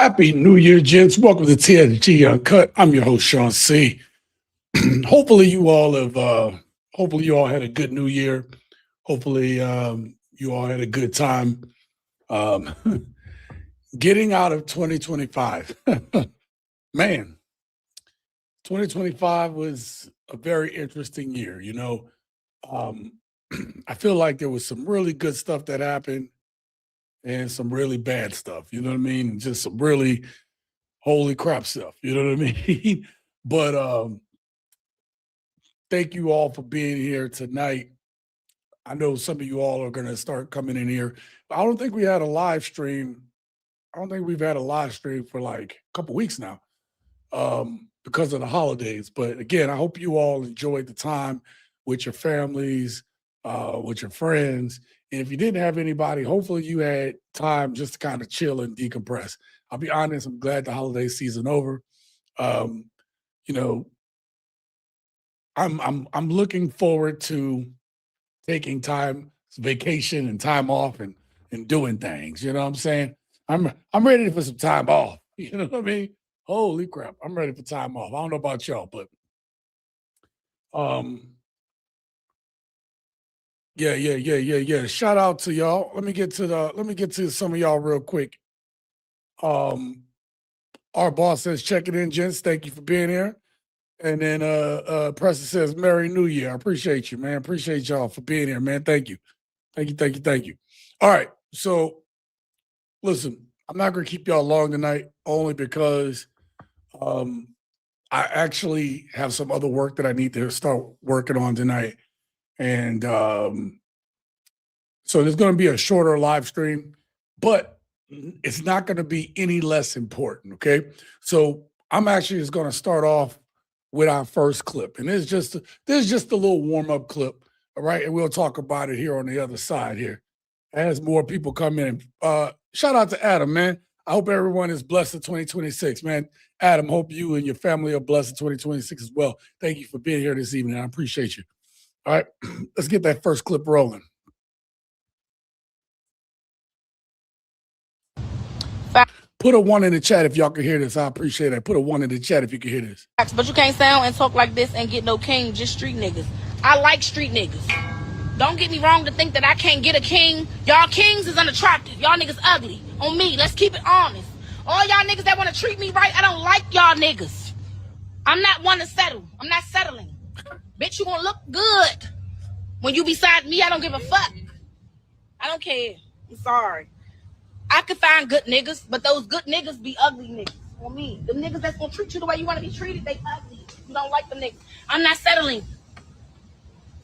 Happy New Year, gents. Welcome to TNG Uncut. I'm your host, Sean C. Hopefully you all had a good new year. Hopefully you all had a good time um, getting out of 2025. Man, 2025 was a very interesting year. Um, I feel like there was some really good stuff that happened and some really bad stuff. You know what I mean? Just some really holy crap stuff. You know what I mean? But thank you all for being here tonight. I know some of you all are going to start coming in here. I don't think we had a live stream. I don't think we've had a live stream for like a couple weeks now because of the holidays. But again, I hope you all enjoyed the time with your families, with your friends. And if you didn't have anybody, hopefully you had time just to kind of chill and decompress. I'll be honest, I'm glad the holiday season over. Um, you know, I'm looking forward to taking time, vacation and time off and doing things. You know what I'm saying? I'm ready for some time off. You know what I mean? Holy crap. I'm ready for time off. I don't know about y'all, but um yeah. Shout out to y'all. Let me get to some of y'all real quick. Um our boss says checking in, gents. Thank you for being here. And then Preston says, Merry New Year. I appreciate you, man. Appreciate y'all for being here, man. Thank you. Thank you. All right. So listen, I'm not gonna keep y'all long tonight, only because um I actually have some other work that I need to start working on tonight. And so there's gonna be a shorter live stream, but it's not gonna be any less important. Okay. So I'm actually just gonna start off with our first clip. And this is just a little warm-up clip. All right. And we'll talk about it here on the other side here as more people come in. Shout out to Adam, man. I hope everyone is blessed in 2026, man. Adam, hope you and your family are blessed in 2026 as well. Thank you for being here this evening. I appreciate you. All right. Let's get that first clip rolling. Put a one in the chat if y'all can hear this. I appreciate it. Put a one in the chat if you can hear this. But you can't sound and talk like this and get no king, just street niggas. I like street niggas. Don't get me wrong to think that I can't get a king. Y'all kings is unattractive. Y'all niggas ugly. On me, let's keep it honest. All y'all niggas that want to treat me right, I don't like y'all niggas. I'm not one to settle. I'm not settling. Bitch, you gonna look good. When you beside me, I don't give a fuck. I don't care. I'm sorry. I could find good niggas, but those good niggas be ugly niggas. On me. The niggas that's gonna treat you the way you want to be treated, they ugly. You don't like them niggas. I'm not settling.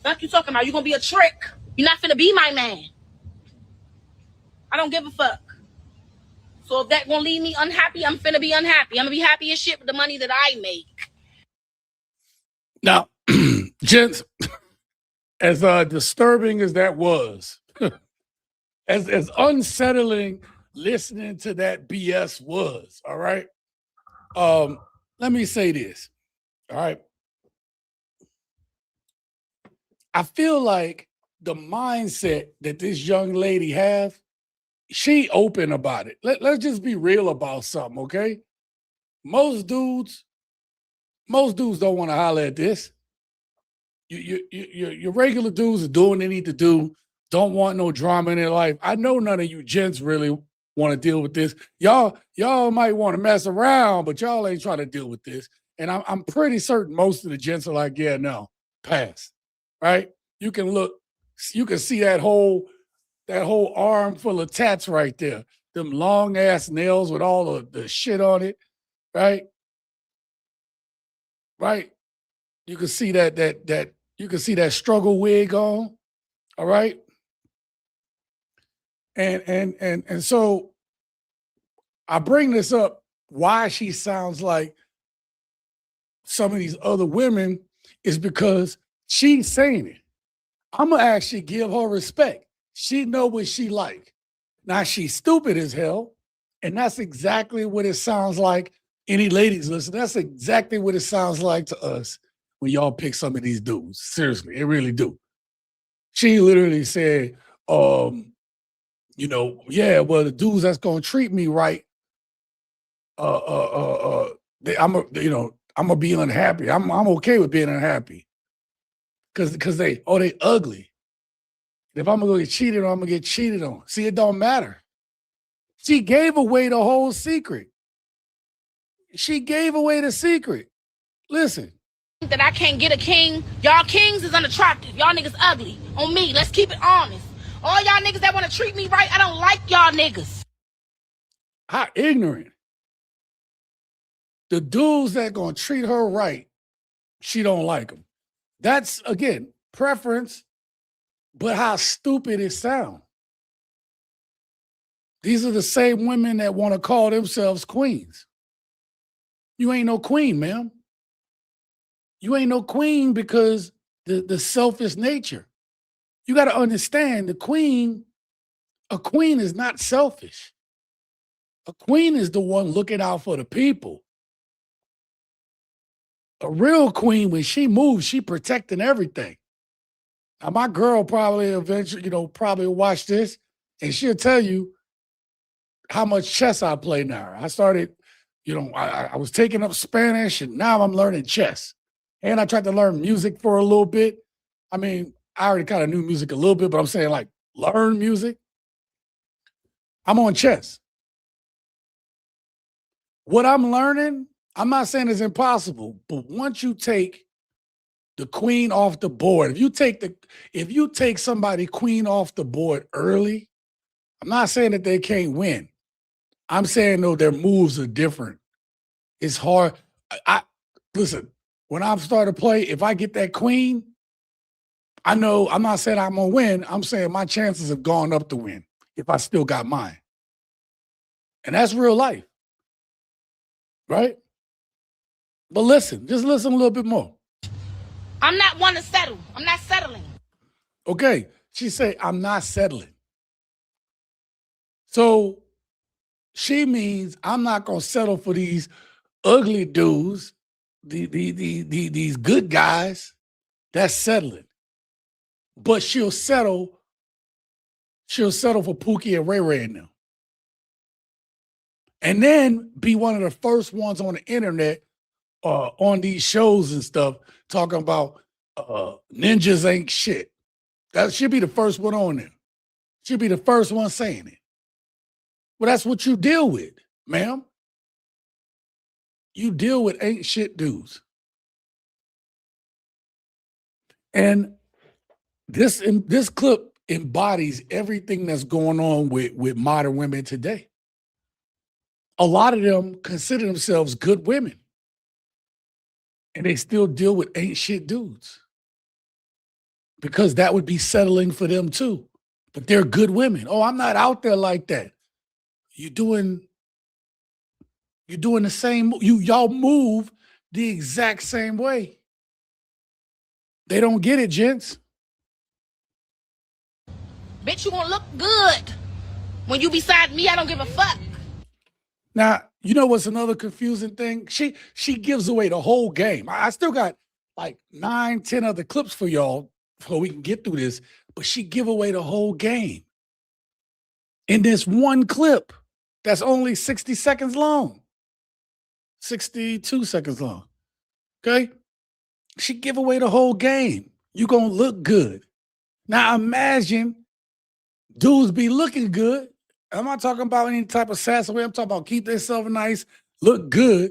Fuck you talking about? You gonna be a trick. You're not finna be my man. I don't give a fuck. So if that gonna leave me unhappy, I'm finna be unhappy. I'm gonna be happy as shit with the money that I make. Now, gents, as disturbing as that was, as unsettling listening to that BS was, all right. Let me say this. All right. I feel like the mindset that this young lady has, she open about it. Let's just be real about something, okay? Most dudes don't want to holler at this. Your regular dudes are doing what they need to do, don't want no drama in their life. I know none of you gents really want to deal with this. Y'all might want to mess around, but y'all ain't trying to deal with this. And I'm pretty certain most of the gents are like, yeah, no, pass. Right? You can see that whole arm full of tats right there. Them long ass nails with all the shit on it, right? Right? You can see that struggle wig on, all right? And so I bring this up why she sounds like some of these other women is because she's saying it. I'm gonna actually give her respect. She know what she like. Now she's stupid as hell, and that's exactly what it sounds like. Any ladies listen, that's exactly what it sounds like to us when y'all pick some of these dudes. Seriously, it really do. She literally said, yeah, well, the dudes that's gonna treat me right, I'm gonna be unhappy. I'm okay with being unhappy because they ugly. If I'm gonna go get cheated on, I'm gonna get cheated on. See, it don't matter. She gave away the whole secret. She gave away the secret. Listen. That I can't get a king. Y'all kings is unattractive. Y'all niggas ugly. On me, let's keep it honest. All y'all niggas that want to treat me right, I don't like y'all niggas. How ignorant. The dudes that gonna treat her right, she don't like them. That's, again, preference, but how stupid it sounds. These are the same women that want to call themselves queens. You ain't no queen, ma'am. You ain't no queen because the selfish nature. You got to understand a queen is not selfish. A queen is the one looking out for the people. A real queen, when she moves, she protecting everything. Now, my girl probably eventually, probably watch this, and she'll tell you how much chess I play now. I started, I was taking up Spanish, and now I'm learning chess. And I tried to learn music for a little bit. I mean, I already kind of knew music a little bit, but I'm saying, like, learn music. I'm on chess. What I'm learning, I'm not saying it's impossible, but once you take the queen off the board, if you take somebody queen off the board early, I'm not saying that they can't win. I'm saying, though, their moves are different. It's hard. Listen, when I start to play, if I get that queen, I know I'm not saying I'm going to win. I'm saying my chances have gone up to win if I still got mine. And that's real life, right? But listen, just listen a little bit more. I'm not one to settle. I'm not settling. Okay, she said, I'm not settling. So she means I'm not going to settle for these ugly dudes, these good guys. That's settling. But she'll settle for Pookie and Ray Ray and them. And then be one of the first ones on the internet, on these shows and stuff, talking about ninjas ain't shit. That should be the first one on there. She'll be the first one saying it. Well, that's what you deal with, ma'am. You deal with ain't shit dudes. And this clip embodies everything that's going on with modern women today. A lot of them consider themselves good women, and they still deal with ain't shit dudes because that would be settling for them too. But they're good women. Oh, I'm not out there like that. You're doing the same. Y'all move the exact same way. They don't get it, gents. Bitch, you gonna look good. When you beside me, I don't give a fuck. Now, you know what's another confusing thing? She gives away the whole game. I still got like 9, 10 other clips for y'all so we can get through this, but she give away the whole game in this one clip that's only 60 seconds long, 62 seconds long, okay? She give away the whole game. You gonna look good. Now imagine dudes be looking good. I'm not talking about any type of sassy way. I'm talking about keep themselves nice, look good.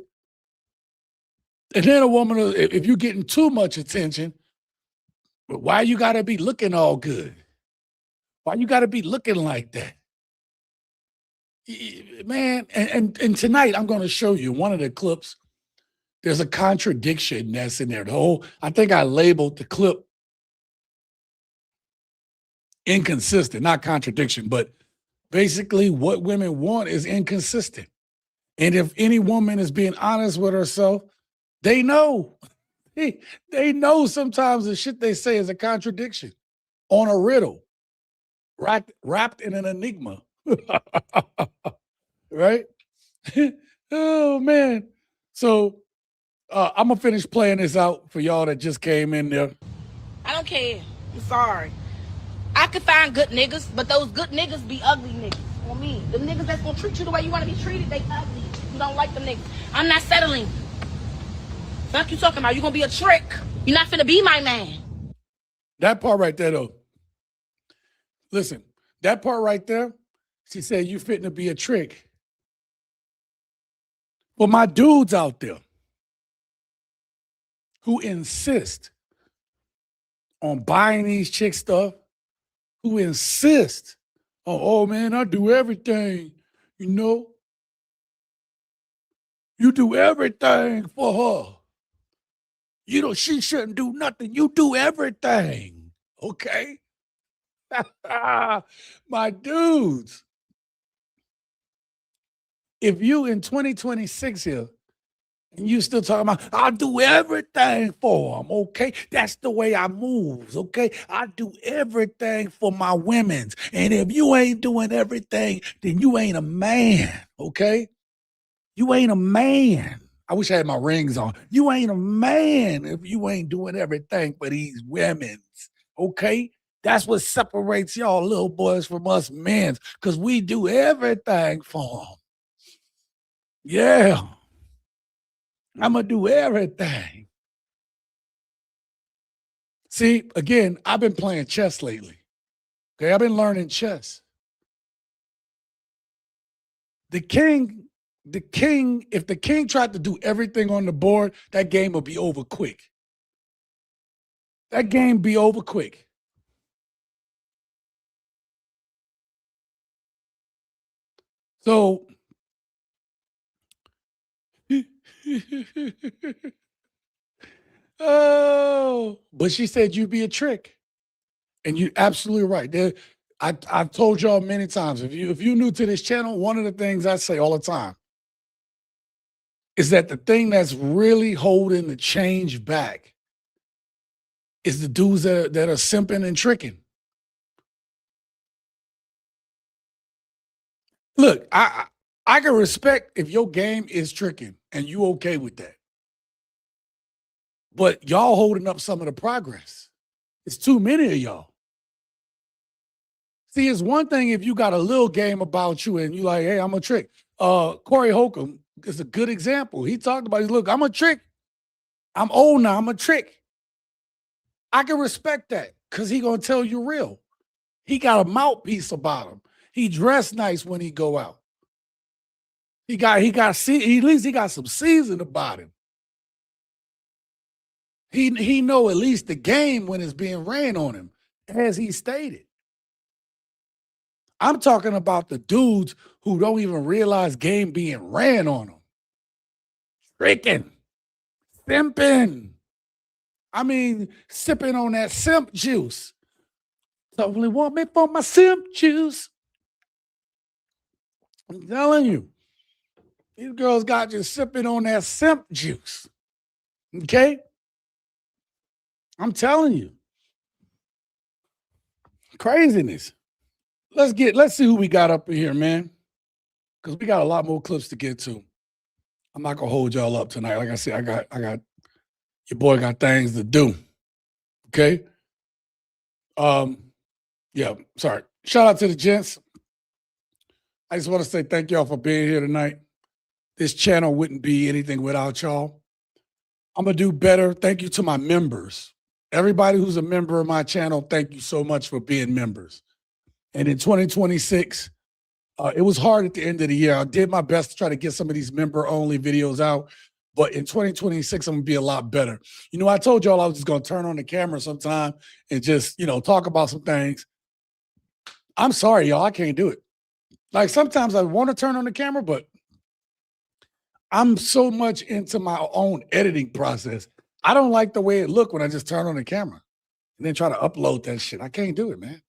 And then a woman, if you're getting too much attention, why you got to be looking all good? Why you got to be looking like that? Man, and tonight I'm going to show you one of the clips. There's a contradiction that's in there. I think I labeled the clip inconsistent, not contradiction, but basically what women want is inconsistent. And if any woman is being honest with herself, they know. They know sometimes the shit they say is a contradiction on a riddle, wrapped in an enigma. Right? Oh, man. So I'm going to finish playing this out for y'all that just came in there. I don't care. I'm sorry. I could find good niggas, but those good niggas be ugly niggas. On me. The niggas that's gonna treat you the way you want to be treated, they ugly. You don't like them niggas. I'm not settling. Fuck you talking about? You gonna be a trick. You're not finna be my man. That part right there, though. Listen, that part right there, she said you fitting to be a trick. For my dudes out there who insist on buying these chick stuff, who insist on, oh man, I do everything, you know. You do everything for her. You know, she shouldn't do nothing. You do everything. Okay? My dudes, if you in 2026 here, and you still talking about, I'll do everything for them, okay? That's the way I move, okay? I do everything for my women's. And if you ain't doing everything, then you ain't a man, okay? You ain't a man. I wish I had my rings on. You ain't a man if you ain't doing everything for these women's, okay? That's what separates y'all little boys from us men, because we do everything for them. Yeah. I'm going to do everything. See, again, I've been playing chess lately. Okay, I've been learning chess. The king, if the king tried to do everything on the board, that game would be over quick. That game be over quick. So, oh, but she said you'd be a trick. And you're absolutely right. I've told y'all many times, if you're new to this channel, one of the things I say all the time is that the thing that's really holding the change back is the dudes that are simping and tricking. Look, I can respect if your game is tricking and you okay with that. But y'all holding up some of the progress. It's too many of y'all. See, it's one thing if you got a little game about you and you like, hey, I'm a trick. Corey Holcomb is a good example. He talked about, look, I'm a trick. I'm old now. I'm a trick. I can respect that because he gonna tell you real. He got a mouthpiece about him. He dressed nice when he go out. At least he got some season about him. He know at least the game when it's being ran on him, as he stated. I'm talking about the dudes who don't even realize game being ran on them. Tricking, simping. I mean, sipping on that simp juice. Totally want me for my simp juice. I'm telling you, these girls got you sipping on that simp juice. Okay? I'm telling you. Craziness. Let's see who we got up in here, man. Because we got a lot more clips to get to. I'm not gonna hold y'all up tonight. Like I said, I got your boy got things to do. Okay. Yeah, sorry. Shout out to the gents. I just want to say thank y'all for being here tonight. This channel wouldn't be anything without y'all. I'm gonna do better. Thank you to my members. Everybody who's a member of my channel, thank you so much for being members. And in 2026, it was hard at the end of the year. I did my best to try to get some of these member-only videos out. But in 2026, I'm going to be a lot better. You know, I told y'all I was just going to turn on the camera sometime and just, talk about some things. I'm sorry, y'all. I can't do it. Like, sometimes I want to turn on the camera, but I'm so much into my own editing process. I don't like the way it look when I just turn on the camera and then try to upload that shit. I can't do it, man.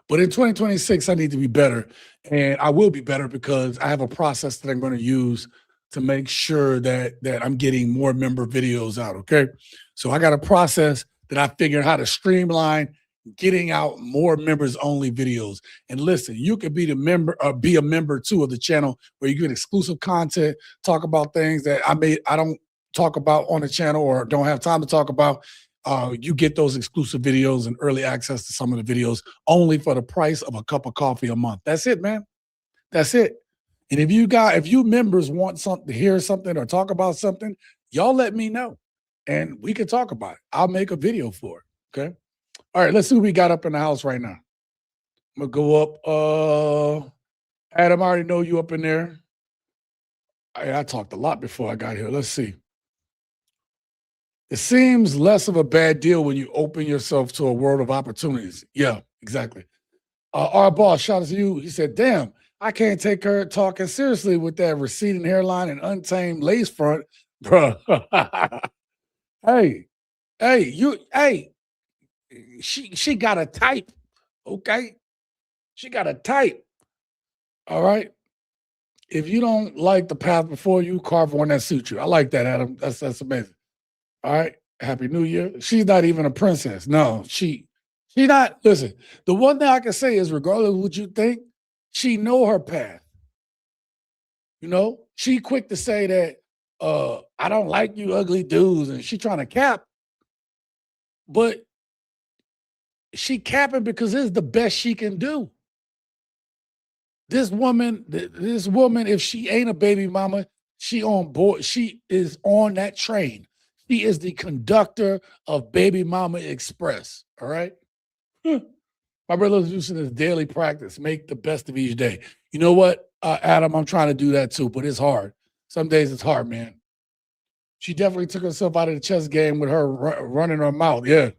But in 2026, I need to be better. And I will be better because I have a process that I'm going to use to make sure that I'm getting more member videos out, okay? So I got a process that I figured how to streamline getting out more members only videos. And listen, you could be be a member too of the channel where you get exclusive content, talk about things that I don't talk about on the channel or don't have time to talk about. You get those exclusive videos and early access to some of the videos only for the price of a cup of coffee a month. That's it, man. That's it. And if you members want something to hear something or talk about something, y'all let me know. And we can talk about it. I'll make a video for it. Okay. All right, let's see what we got up in the house right now. I'm gonna go up. Adam, I already know you up in there. I talked a lot before I got here. Let's see. It seems less of a bad deal when you open yourself to a world of opportunities. Yeah, exactly. Our boss, shout out to you. He said, damn, I can't take her talking seriously with that receding hairline and untamed lace front. Bruh. hey, hey, she got a type. Okay. She got a type. All right. If you don't like the path before you, carve one that suits you. I like that, Adam. That's amazing. All right. Happy New Year. She's not even a princess. No, she not. Listen, the one thing I can say is regardless of what you think, she know her path. You know, she quick to say that I don't like you ugly dudes, and she trying to cap, but she capping because it's the best she can do. This woman, if she ain't a baby mama, she on board. She is on that train. She is the conductor of Baby Mama Express. All right. My brother's using his daily practice. Make the best of each day. You know what, Adam? I'm trying to do that too, but it's hard. Some days it's hard, man. She definitely took herself out of the chess game with her running her mouth. Yeah.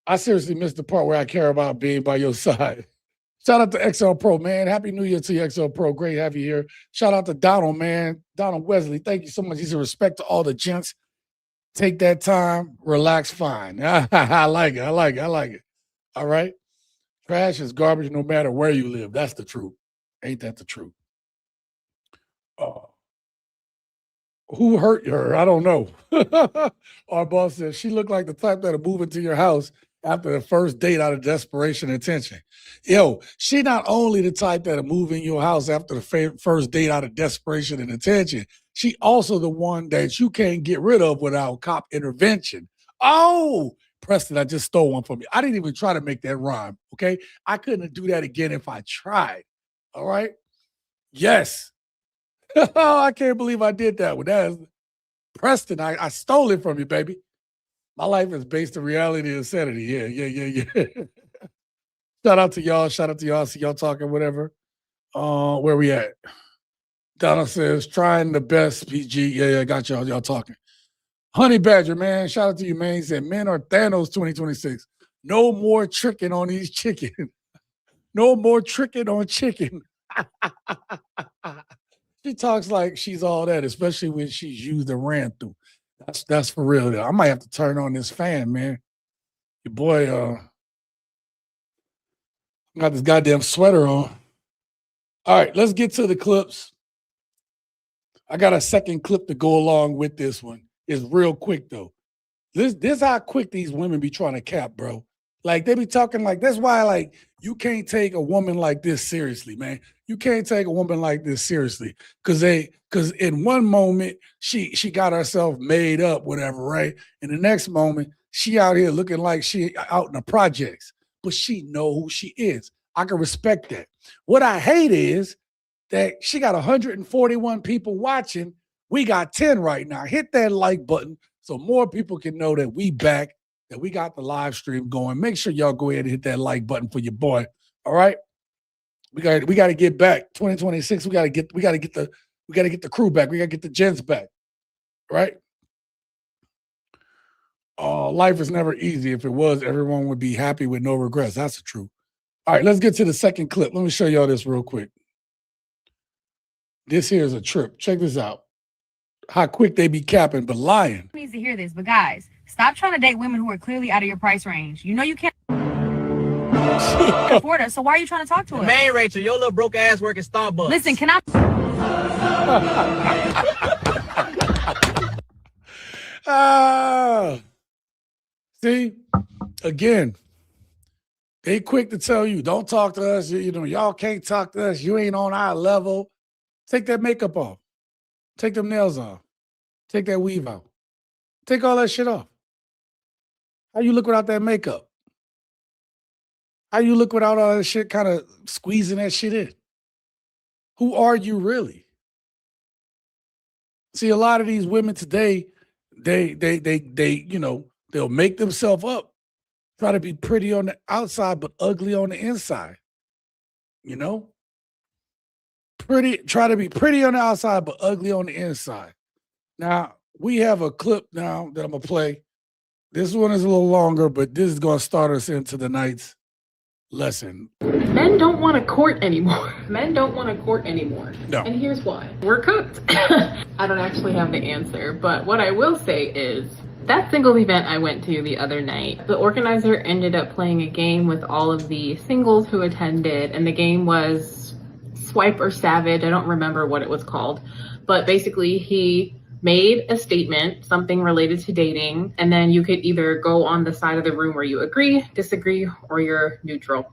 I seriously missed the part where I care about being by your side. Shout out to XL Pro, man. Happy New Year to you, XL Pro. Great to have you here. Shout out to Donald, man. Donald Wesley, thank you so much. He's a respect to all the gents. Take that time, relax, fine. I like it. I like it. I like it. All right. Trash is garbage no matter where you live. That's the truth. Ain't that the truth? Who hurt her? I don't know. Our boss says she looked like the type that'll move into your house after the first date out of desperation and tension. Yo, she not only the type that'll move in your house after the first date out of desperation and attention, she also the one that you can't get rid of without cop intervention. Oh, Preston, I just stole one from you. I didn't even try to make that rhyme, okay? I couldn't do that again if I tried, all right? Yes. I can't believe I did that one. That is Preston. I stole it from you, baby. My life is based on reality and insanity. Yeah. Shout out to y'all. Shout out to y'all. See y'all talking, whatever. Where we at? Donna says, trying the best, PG. Yeah, got y'all talking. Honey Badger, man. Shout out to you, man. He said, men are Thanos 2026. No more tricking on these chicken. No more tricking on chicken. She talks like she's all that, especially when she's used and ran through. That's for real. Though. I might have to turn on this fan, man. Your boy got this goddamn sweater on. All right, let's get to the clips. I got a second clip to go along with this one. It's real quick though. This how quick these women be trying to cap, bro. Like they be talking like that's why like you can't take a woman like this seriously, man. You can't take a woman like this seriously because in one moment she got herself made up, whatever, right? In the next moment she out here looking like she out in the projects, but she know who she is. I can respect that. What I hate is that she got 141 people watching. We got 10 right now. Hit that like button so more people can know that we back, that we got the live stream going. Make sure y'all go ahead and hit that like button for your boy. All right. We got to get back. 2026. We got to get the crew back. We got to get the gents back. Right? Life is never easy. If it was, everyone would be happy with no regrets. That's the truth. All right, let's get to the second clip. Let me show y'all this real quick. This here is a trip. Check this out. How quick they be capping, but lying. Needs to hear this, but guys, stop trying to date women who are clearly out of your price range. You know you can't afford us, so why are you trying to talk to us? Man, Rachel, your little broke ass work at Starbucks. Listen, can I? See, again, they quick to tell you, don't talk to us. You know, y'all can't talk to us. You ain't on our level. Take that makeup off. Take them nails off. Take that weave out. Take all that shit off. How you look without that makeup? How you look without all that shit kind of squeezing that shit in? Who are you really? See, a lot of these women today, they'll make themselves up, try to be pretty on the outside, but ugly on the inside. You know, try to be pretty on the outside, but ugly on the inside. Now we have a clip now that I'm gonna play. This one is a little longer, but this is gonna start us into the night's lesson. Men don't want to court anymore. Men don't want to court anymore. No. And here's why. We're cooked. I don't actually have the answer, but what I will say is that singles event I went to the other night, the organizer ended up playing a game with all of the singles who attended, and the game was Swipe or Savage. I don't remember what it was called, but basically he made a statement, something related to dating, and then you could either go on the side of the room where you agree, disagree, or you're neutral.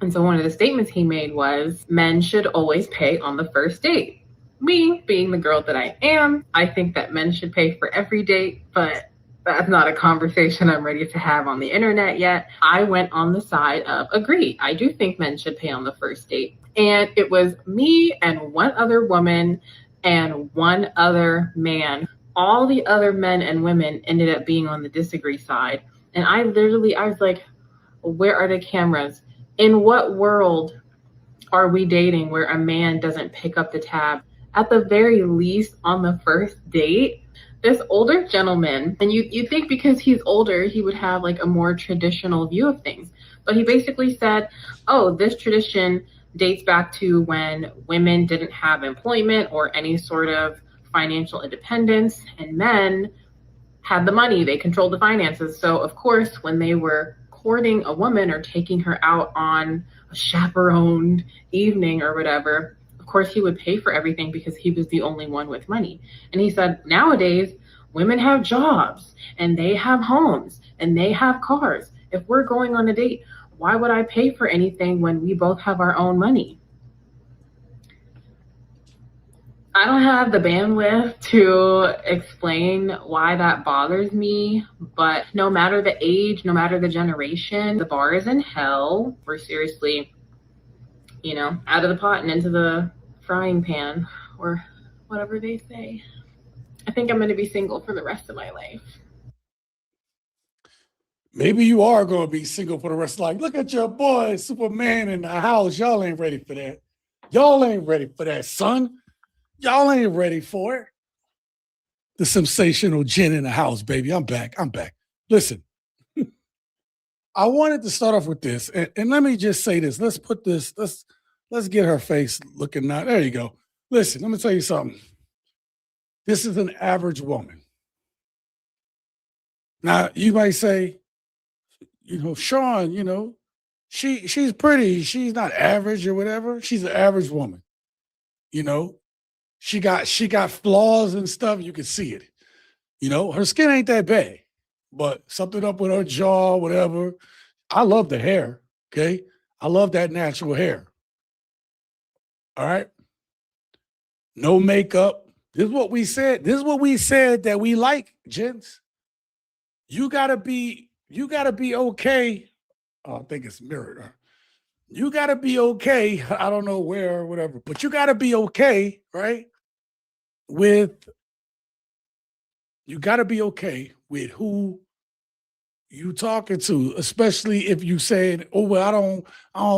And so one of the statements he made was, men should always pay on the first date. Me, being the girl that I am, I think that men should pay for every date, but that's not a conversation I'm ready to have on the internet yet. I went on the side of agree. I do think men should pay on the first date. And it was me and one other woman and one other man. All the other men and women ended up being on the disagree side. And I was like, where are the cameras? In what world are we dating where a man doesn't pick up the tab? At the very least, on the first date, this older gentleman, and you think because he's older, he would have like a more traditional view of things. But he basically said, oh, this tradition dates back to when women didn't have employment or any sort of financial independence, and men had the money, they controlled the finances. So of course, when they were courting a woman or taking her out on a chaperoned evening or whatever, of course he would pay for everything because he was the only one with money. And he said, nowadays, women have jobs and they have homes and they have cars. If we're going on a date, why would I pay for anything when we both have our own money? I don't have the bandwidth to explain why that bothers me, but no matter the age, no matter the generation, the bar is in hell. We're seriously, out of the pot and into the frying pan, or whatever they say. I think I'm going to be single for the rest of my life. Maybe you are going to be single for the rest of life. Look at your boy, Superman in the house. Y'all ain't ready for that. Y'all ain't ready for that, son. Y'all ain't ready for it. The sensational Jen in the house, baby. I'm back. Listen, I wanted to start off with this. And let me just say this. Let's get her face looking now. There you go. Listen, let me tell you something. This is an average woman. Now, you might say, Sean, she's pretty. She's not average or whatever. She's an average woman. She got flaws and stuff. You can see it. Her skin ain't that bad, but something up with her jaw, whatever. I love the hair. Okay. I love that natural hair. All right. No makeup. This is what we said. This is what we said that we like, gents. You gotta be okay. Oh, I think it's mirrored. You gotta be okay. I don't know where or whatever, but you gotta be okay, right? You gotta be okay with who you talking to, especially if you saying, oh, well, I don't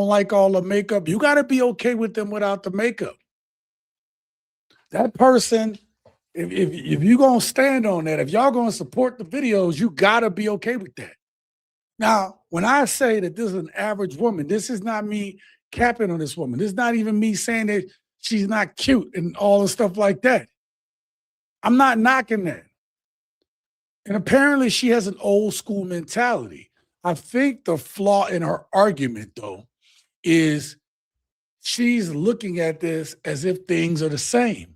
like all the makeup. You gotta be okay with them without the makeup. That person, if you're gonna stand on that, if y'all gonna support the videos, you gotta be okay with that. Now, when I say that this is an average woman, this is not me capping on this woman. This is not even me saying that she's not cute and all the stuff like that. I'm not knocking that. And apparently she has an old school mentality. I think the flaw in her argument, though, is she's looking at this as if things are the same.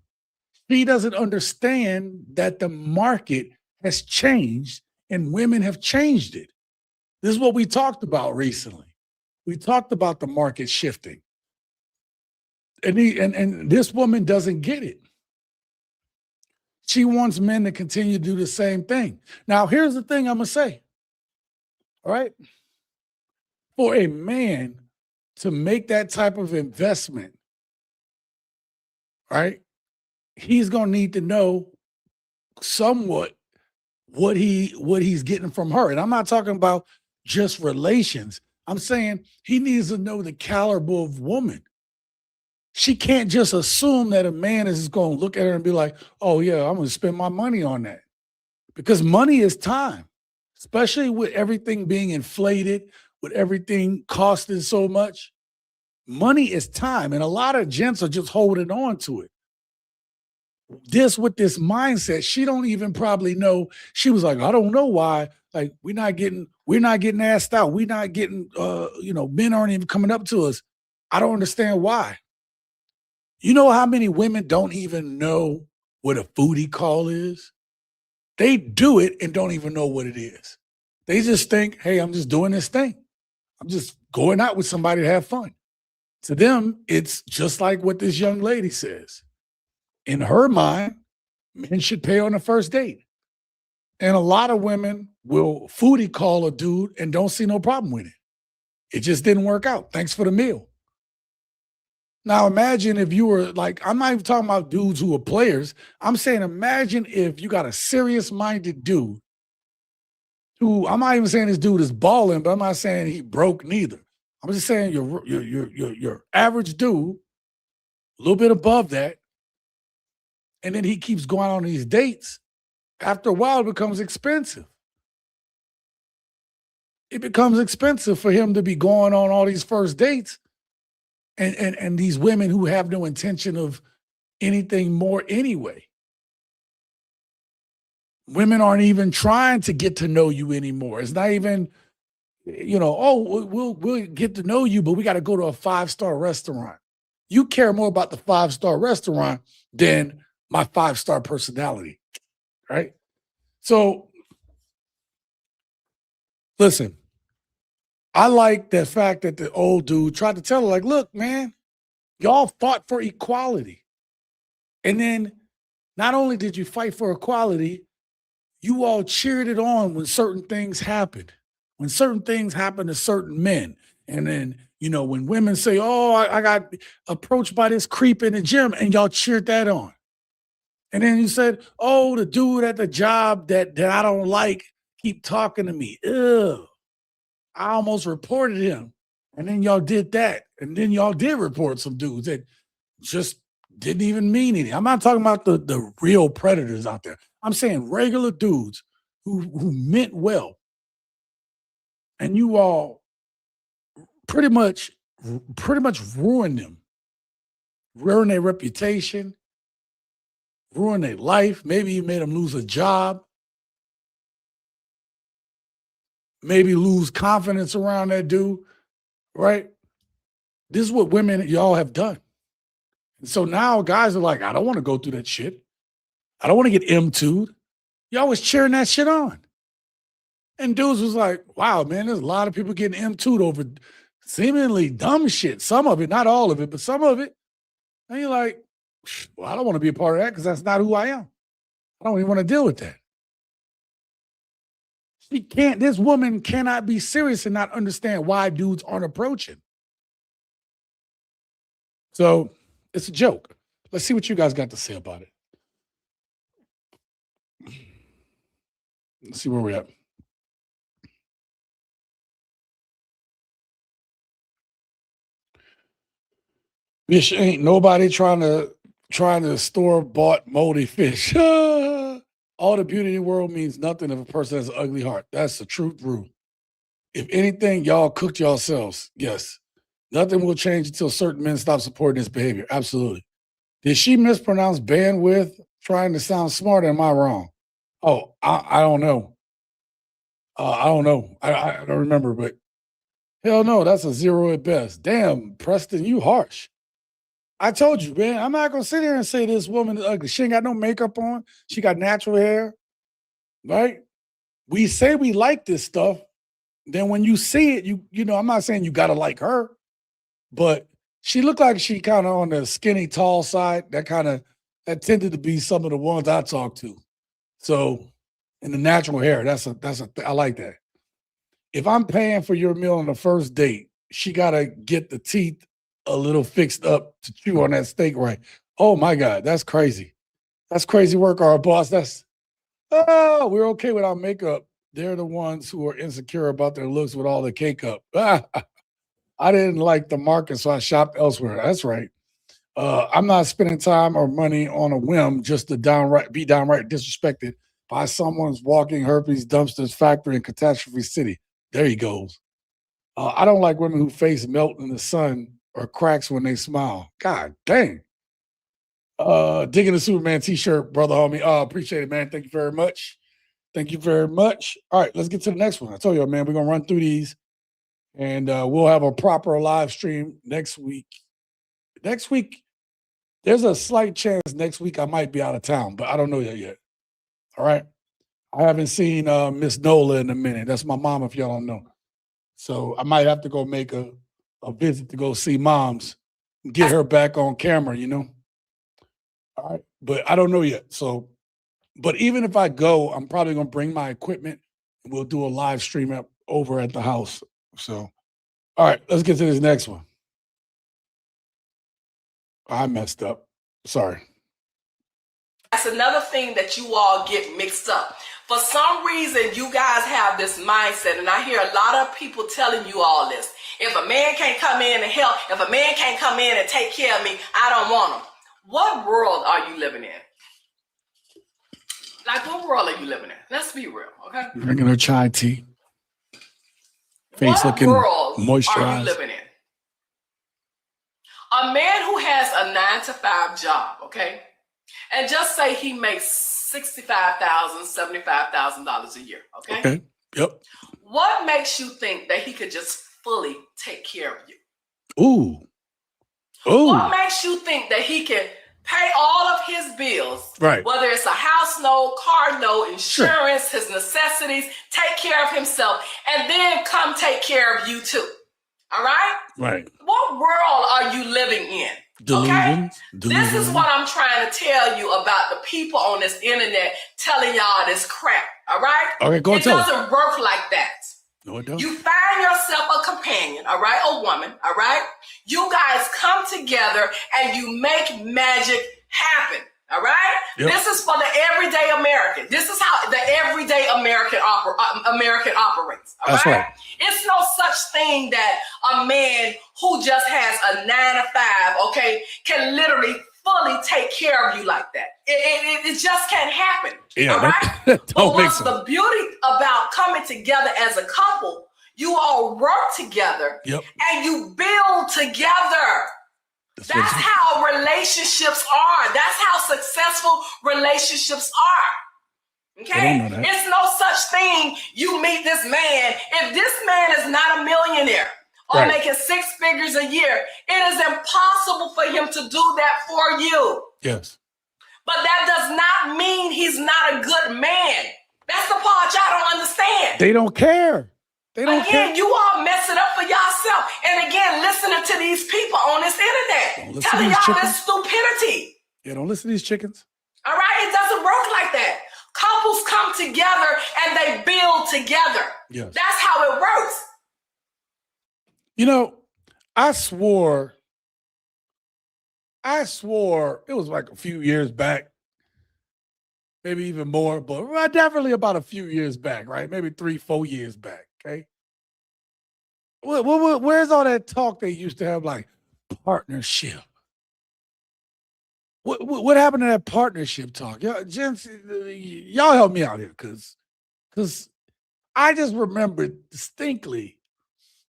She doesn't understand that the market has changed and women have changed it. This is what we talked about recently. We talked about the market shifting. And this woman doesn't get it. She wants men to continue to do the same thing. Now, here's the thing I'm going to say. All right? For a man to make that type of investment right? He's gonna need to know somewhat what he's getting from her. And I'm not talking about just relations. I'm saying he needs to know the caliber of woman. She can't just assume that a man is going to look at her and be like, oh, yeah, I'm going to spend my money on that. Because money is time, especially with everything being inflated, with everything costing so much. Money is time. And a lot of gents are just holding on to it. With this mindset, she don't even probably know. She was like, I don't know why. Like, we're not getting asked out. We're not getting, men aren't even coming up to us. I don't understand why. You know how many women don't even know what a foodie call is? They do it and don't even know what it is. They just think, hey, I'm just doing this thing. I'm just going out with somebody to have fun. To them, it's just like what this young lady says. In her mind, men should pay on the first date. And a lot of women will foodie call a dude and don't see no problem with it. It just didn't work out. Thanks for the meal. Now imagine if you were like, I'm not even talking about dudes who are players. I'm saying imagine if you got a serious-minded dude who, I'm not even saying this dude is balling, but I'm not saying he broke neither. I'm just saying your average dude, a little bit above that, and then he keeps going on these dates. After a while, it becomes expensive. It becomes expensive for him to be going on all these first dates and these women who have no intention of anything more anyway. Women aren't even trying to get to know you anymore. It's not even, we'll get to know you, but we got to go to a 5-star restaurant. You care more about the 5-star restaurant than my 5-star personality, right? So, listen, I like the fact that the old dude tried to tell her, like, look, man, y'all fought for equality. And then not only did you fight for equality, you all cheered it on when certain things happened. When certain things happen to certain men. And then, when women say, oh, I got approached by this creep in the gym, and y'all cheered that on. And then you said, oh, the dude at the job that I don't like keep talking to me. Ew. I almost reported him. And then y'all did that. And then y'all did report some dudes that just didn't even mean anything. I'm not talking about the real predators out there. I'm saying regular dudes who meant well. And you all pretty much ruined them. Ruined their reputation. Ruined their life. Maybe you made them lose a job. Maybe lose confidence around that dude, right? This is what women, y'all have done. And so now guys are like, I don't want to go through that shit. I don't want to get M2'd. Y'all was cheering that shit on. And dudes was like, wow, man, there's a lot of people getting M2'd over seemingly dumb shit. Some of it, not all of it, but some of it. And you're like, well, I don't want to be a part of that because that's not who I am. I don't even want to deal with that. This woman cannot be serious and not understand why dudes aren't approaching. So it's a joke. Let's see what you guys got to say about it. Let's see where we're at. Fish ain't nobody trying to store-bought moldy fish. All the beauty in the world means nothing if a person has an ugly heart. That's the truth rule. If anything, y'all cooked yourselves. Yes. Nothing will change until certain men stop supporting this behavior. Absolutely. Did she mispronounce bandwidth trying to sound smart? Am I wrong? Oh, I don't know. I don't know. I don't remember, but hell no, that's a 0 at best. Damn, Preston, you harsh. I told you, man, I'm not going to sit here and say this woman is ugly. She ain't got no makeup on. She got natural hair, right? We say we like this stuff. Then when you see it, I'm not saying you got to like her, but she looked like she kind of on the skinny, tall side. That tended to be some of the ones I talked to. So, and the natural hair, I like that. If I'm paying for your meal on the first date, she got to get the teeth a little fixed up to chew on that steak right. Oh my God, that's crazy. That's crazy work, our boss. We're okay without makeup. They're the ones who are insecure about their looks with all the cake up. I didn't like the market, so I shopped elsewhere. That's right. I'm not spending time or money on a whim just to be downright disrespected by someone's walking herpes dumpsters factory in Catastrophe City. There he goes. I don't like women who face melt in the sun or cracks when they smile. God dang. Digging the Superman t-shirt, brother homie. Appreciate it, man. Thank you very much. Thank you very much. All right, let's get to the next one. I told you, man, we're going to run through these and we'll have a proper live stream next week. Next week, there's a slight chance next week I might be out of town, but I don't know that yet. All right. I haven't seen Miss Nola in a minute. That's my mom, if y'all don't know. So I might have to go make a visit to go see moms, get her back on camera, you know? All right. But I don't know yet. So, but even if I go, I'm probably going to bring my equipment and we'll do a live stream over at the house. So, all right, let's get to this next one. I messed up. Sorry. That's another thing that you all get mixed up. For some reason, you guys have this mindset, and I hear a lot of people telling you all this. If a man can't come in and help, if a man can't come in and take care of me, I don't want him. What world are you living in? Like, what world are you living in? Let's be real, okay? Drinking her chai tea. Face what looking world moisturized. Are you living in? A man who has a 9-to-5 job, okay? And just say he makes $65,000, $75,000 a year, okay? Okay, yep. What makes you think that he could just fully take care of you? Ooh. Ooh. What makes you think that he can pay all of his bills, right? Whether it's a house note, car note, insurance, sure, his necessities, take care of himself, and then come take care of you too. All right? Right. What world are you living in? Delusions. Okay? This is what I'm trying to tell you about the people on this internet telling y'all this crap. All right? Okay, go It tell doesn't work like that. No, it doesn't. You find yourself a companion, all right, a woman, all right? You guys come together and you make magic happen, all right? Yep. This is for the everyday American. This is how the everyday American operates, all That's right? It's no such thing that a man who just has a 9-to-5, okay, can literally fully take care of you like that. It just can't happen. Yeah, all right? But what's the beauty about coming together as a couple, you all work together, yep, and you build together. That's how relationships are. That's how successful relationships are. Okay? It's no such thing. You meet this man. If this man is not a millionaire, or making 6 figures a year, it is impossible for him to do that for you. Yes. But that does not mean he's not a good man. That's the part y'all don't understand. They don't care. They don't care. Again, you all mess it up for yourself. And again, listening to these people on this internet telling y'all this stupidity. Yeah, don't listen to these chickens. All right? It doesn't work like that. Couples come together and they build together. Yes. That's how it works. You know, I swore it was like a few years back, maybe even more, but definitely about a few years back, right? Maybe 3-4 years back, okay? Where's all that talk they used to have, like partnership? What happened to that partnership talk? Gents, y'all help me out here, because I just remember distinctly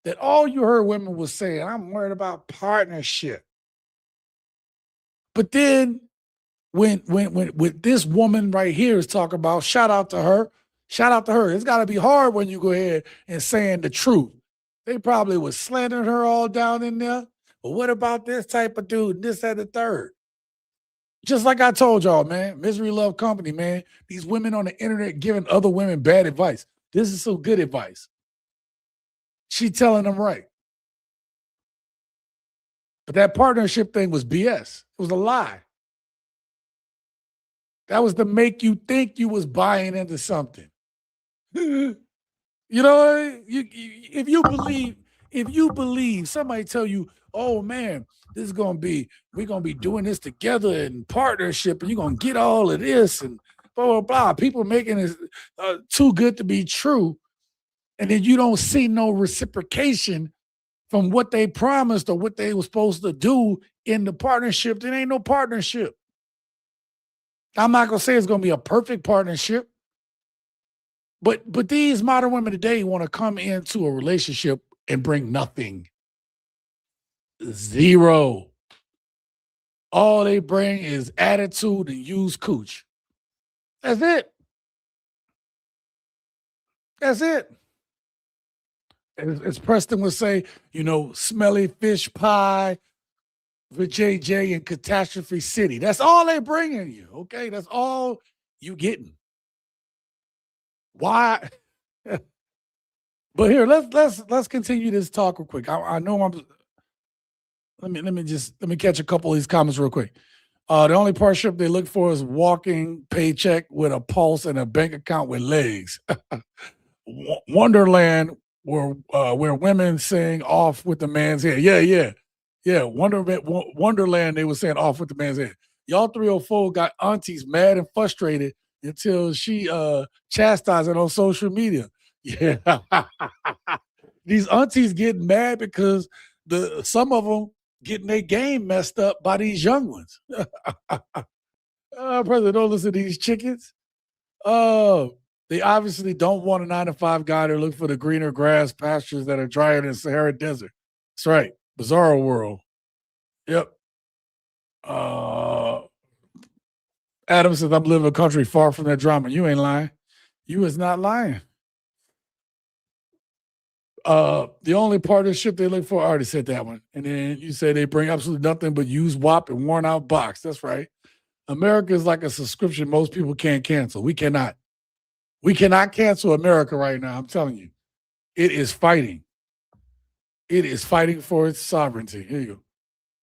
that all you heard women was saying, I'm worried about partnership. But then when this woman right here is talking about, shout out to her. It's got to be hard when you go ahead and saying the truth. They probably was slandering her all down in there. But what about this type of dude, this, that, the third? Just like I told y'all, man, misery love company, man. These women on the internet giving other women bad advice. This is some good advice. She telling them right. But that partnership thing was BS. It was a lie. That was to make you think you was buying into something. You know, if you believe somebody tell you oh man, we're going to be doing this together in partnership, and you're going to get all of this and blah, blah, blah. People making it too good to be true. And then you don't see no reciprocation from what they promised or what they were supposed to do in the partnership. There ain't no partnership. I'm not going to say it's going to be a perfect partnership. But these modern women today want to come into a relationship and bring nothing. Zero. All they bring is attitude and use cooch. That's it. That's it. As Preston would say, smelly fish pie with JJ in Catastrophe City. That's all they bringing you, okay? That's all you getting. Why? But here, let's continue this talk real quick. I know let me catch a couple of these comments real quick. The only partnership they look for is walking paycheck with a pulse and a bank account with legs. Wonderland, where women sing off with the man's head. Yeah. Wonderland, they were saying off with the man's head. Y'all 304 got aunties mad and frustrated until she chastised it on social media. Yeah. These aunties getting mad because some of them getting their game messed up by these young ones. President, don't listen to these chickens. They obviously don't want a 9-to-5 guy. They're looking for the greener grass pastures that are drier than Sahara Desert. That's right. Bizarro world. Yep. Adam says, I'm living a country far from that drama. You ain't lying. You is not lying. The only partnership they look for, I already said that one. And then you say they bring absolutely nothing but used WAP and worn out box. That's right. America is like a subscription most people can't cancel. We cannot. We cannot cancel America right now. I'm telling you. It is fighting. It is fighting for its sovereignty. Here you go.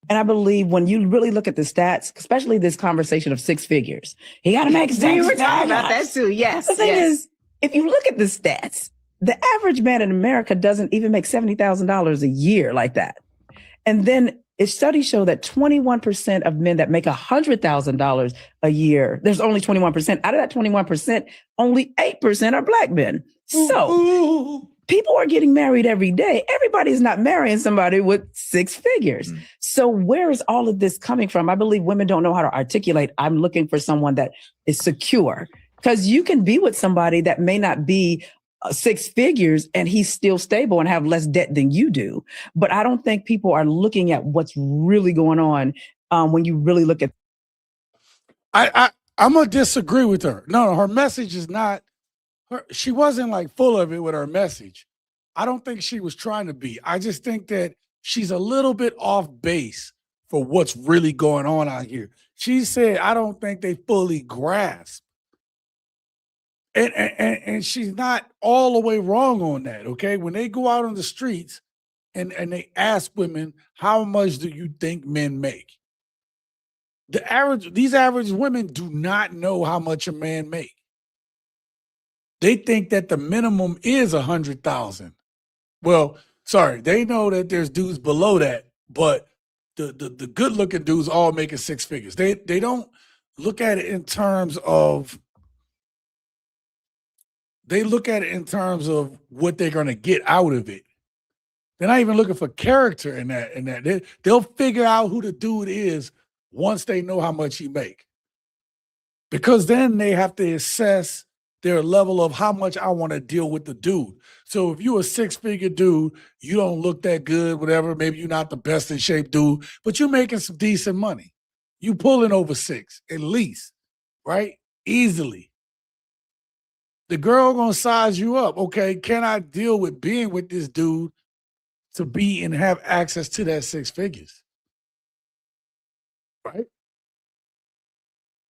And I believe when you really look at the stats, especially this conversation of six figures, he got to make sense. We were talking about that too. Yes. The thing is, if you look at the stats, the average man in America doesn't even make $70,000 a year like that. And then studies show that 21% of men that make $100,000 a year, there's only 21%. Out of that 21%, only 8% are Black men. So people are getting married every day. Everybody's not marrying somebody with six figures. So where is all of this coming from? I believe women don't know how to articulate, I'm looking for someone that is secure. Because you can be with somebody that may not be six figures and he's still stable and have less debt than you do. But I don't think people are looking at what's really going on when you really look at. I'm going to disagree with her. No, her message is not, she wasn't like full of it with her message. I don't think she was trying to be. I just think that she's a little bit off base for what's really going on out here. She said, I don't think they fully grasp. And she's not all the way wrong on that, okay? When they go out on the streets and they ask women, how much do you think men make? These average women do not know how much a man make. They think that the minimum is 100,000. Well, sorry, they know that there's dudes below that, but the good looking dudes all making six figures. They don't look at it in terms of. They look at it in terms of what they're going to get out of it. They're not even looking for character in that. They'll figure out who the dude is once they know how much he make. Because then they have to assess their level of how much I want to deal with the dude. So if you're a six-figure dude, you don't look that good, whatever, maybe you're not the best in shape dude, but you're making some decent money. You pulling over six, at least, right? Easily. The girl gonna size you up. Okay, can I deal with being with this dude to be and have access to that six figures? Right?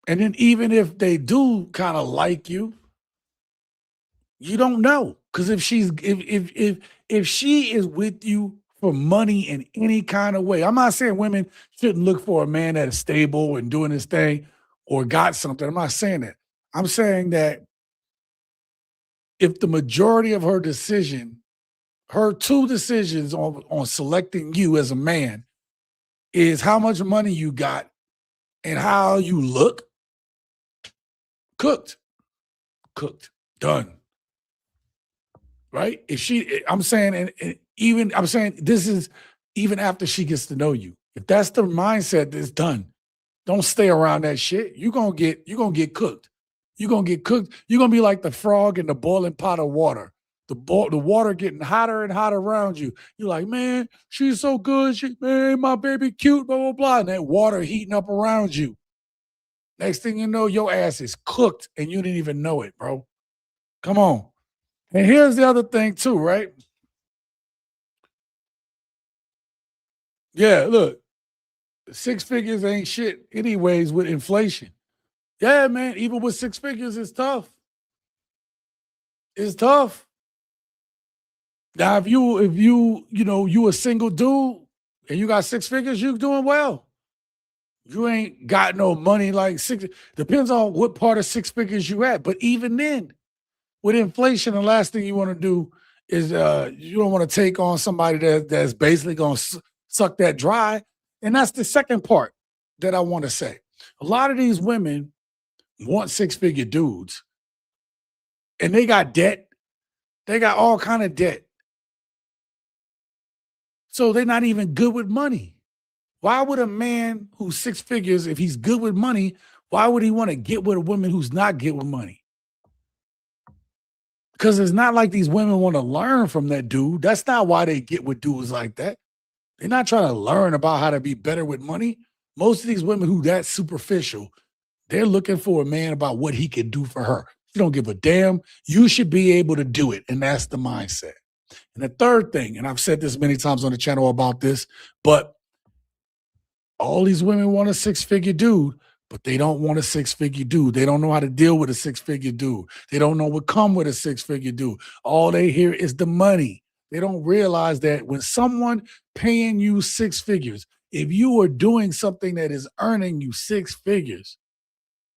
And then even if they do kind of like you, you don't know. Because if she is with you for money in any kind of way, I'm not saying women shouldn't look for a man that is stable and doing his thing or got something. I'm not saying that. I'm saying that if the majority of her two decisions on selecting you as a man is how much money you got and how you look. Cooked. Done. Right? If she, I'm saying, and even, I'm saying this is even after she gets to know you. If that's the mindset, that's done. Don't stay around that shit. You're gonna get cooked. You're gonna get cooked. You're gonna be like the frog in the boiling pot of water. The water getting hotter and hotter around you. You're like, man, she's so good. Man, my baby cute, blah, blah, blah. And that water heating up around you. Next thing you know, your ass is cooked and you didn't even know it, bro. Come on. And here's the other thing too, right? Yeah, look, 6 figures ain't shit anyways with inflation. Yeah, man, even with 6 figures, it's tough. It's tough. Now, if you a single dude and you got 6 figures, you doing well. You ain't got no money like 6. Depends on what part of 6 figures you at. But even then, with inflation, the last thing you want to do is you don't want to take on somebody that's basically going to suck that dry. And that's the second part that I want to say. A lot of these women want 6-figure dudes, and they got debt. They got all kind of debt. So they're not even good with money. Why would a man who's 6 figures, if he's good with money, why would he want to get with a woman who's not good with money? Because it's not like these women want to learn from that dude. That's not why they get with dudes like that. They're not trying to learn about how to be better with money. Most of these women who that superficial, they're looking for a man about what he can do for her. You don't give a damn. You should be able to do it. And that's the mindset. And the third thing, and I've said this many times on the channel about this, but all these women want a 6-figure dude, but they don't want a 6-figure dude. They don't know how to deal with a 6-figure dude. They don't know what come with a 6-figure dude. All they hear is the money. They don't realize that when someone paying you 6 figures, if you are doing something that is earning you 6 figures,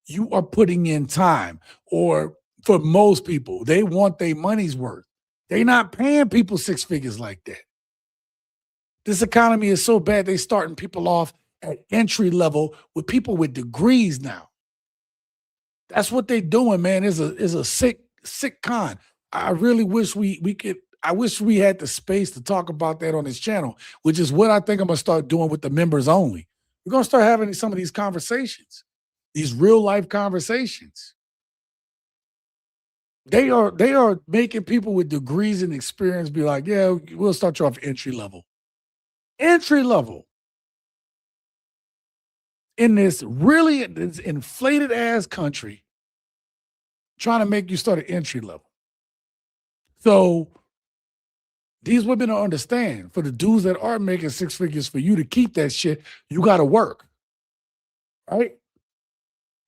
you are putting in time. Or for most people, they want their money's worth. They're not paying people 6 figures like that. This economy is so bad, they starting people off at entry level with people with degrees now. That's what they're doing, man. Is a sick con. I really wish we could. I wish we had the space to talk about that on this channel, which is what I think I'm gonna start doing with the members only. We're gonna start having some of these conversations, these real life conversations. They are making people with degrees and experience be like, yeah, we'll start you off entry level. Entry level. In this really inflated ass country, trying to make you start at entry level. So these women don't understand. For the dudes that are making 6 figures, for you to keep that shit, you got to work. Right?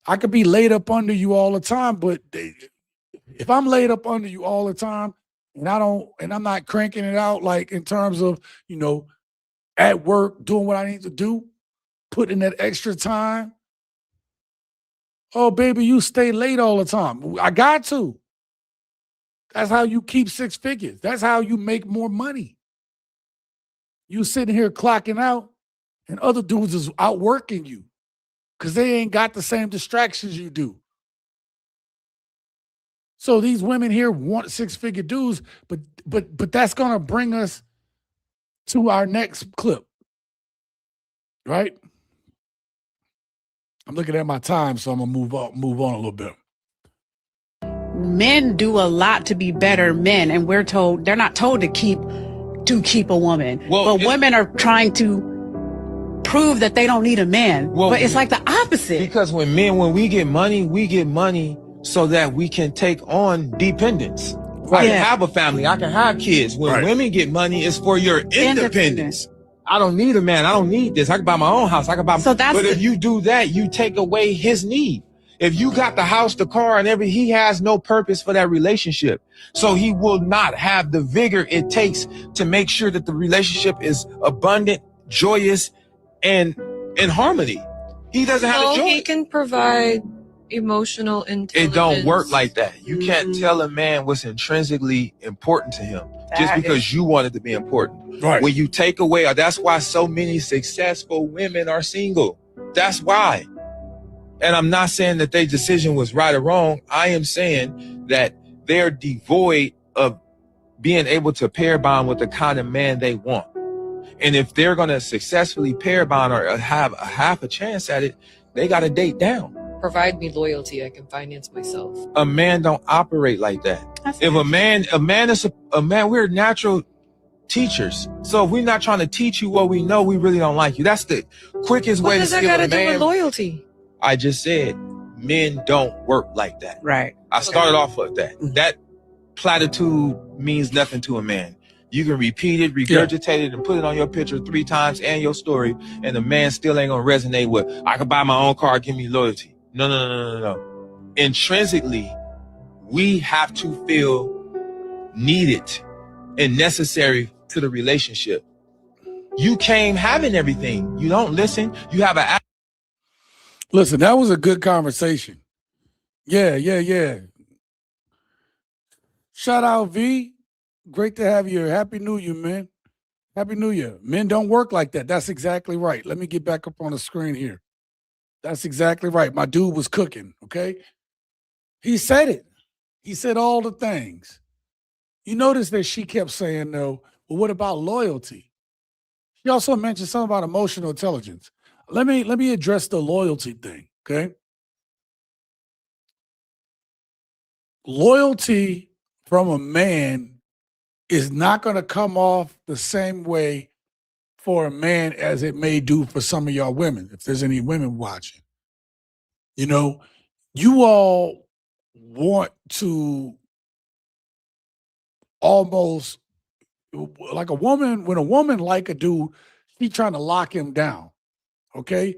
I could be laid up under you all the time, but if I'm laid up under you all the time and I'm not cranking it out, like in terms of, at work, doing what I need to do, putting that extra time. Oh, baby, you stay late all the time. I got to. That's how you keep 6 figures. That's how you make more money. You sitting here clocking out and other dudes is outworking you because they ain't got the same distractions you do. So these women here want 6-figure dudes, but that's gonna bring us to our next clip, right? I'm looking at my time, so I'm gonna move on a little bit. Men do a lot to be better men, and they're not told to keep a woman. Well, but women are trying to prove that they don't need a man. Well, but it's like the opposite. Because when we get money so that we can take on dependence. Right. I can have a family, I can have kids. When women get money, it's for your independence. I don't need a man. I don't need this. I can buy my own house. But if you do that, you take away his need. If you got the house, the car, and everything, he has no purpose for that relationship. So he will not have the vigor it takes to make sure that the relationship is abundant, joyous, and in harmony. He doesn't have the joy. He can provide emotional intelligence. It don't work like that. You can't tell a man what's intrinsically important to him just because you want it to be important. Right. When you take away, that's why so many successful women are single. That's why. And I'm not saying that their decision was right or wrong. I am saying that they're devoid of being able to pair bond with the kind of man they want. And if they're going to successfully pair bond or have a half a chance at it, they got to date down. Provide me loyalty, I can finance myself. A man don't operate like that. If a man is a man, we're natural teachers. So if we're not trying to teach you what we know, we really don't like you. That's the quickest way to steal a man. What does that got to do with loyalty? I just said, men don't work like that. Right. I started off with that. That platitude means nothing to a man. You can repeat it, regurgitate it, and put it on your picture 3 times and your story, and the man still ain't gonna resonate with, I can buy my own car, give me loyalty. No. Intrinsically, we have to feel needed and necessary to the relationship. You came having everything. You don't listen. You have a... Listen, that was a good conversation. Yeah. Shout out, V. Great to have you here. Happy New Year, man. Happy New Year. Men don't work like that. That's exactly right. Let me get back up on the screen here. That's exactly right. My dude was cooking, okay? He said it. He said all the things. You notice that she kept saying, no, well, what about loyalty? She also mentioned something about emotional intelligence. Let me address the loyalty thing, okay? Loyalty from a man is not going to come off the same way for a man as it may do for some of y'all women, if there's any women watching. You know, you all want to almost, like a woman, when a woman like a dude, she trying to lock him down, okay?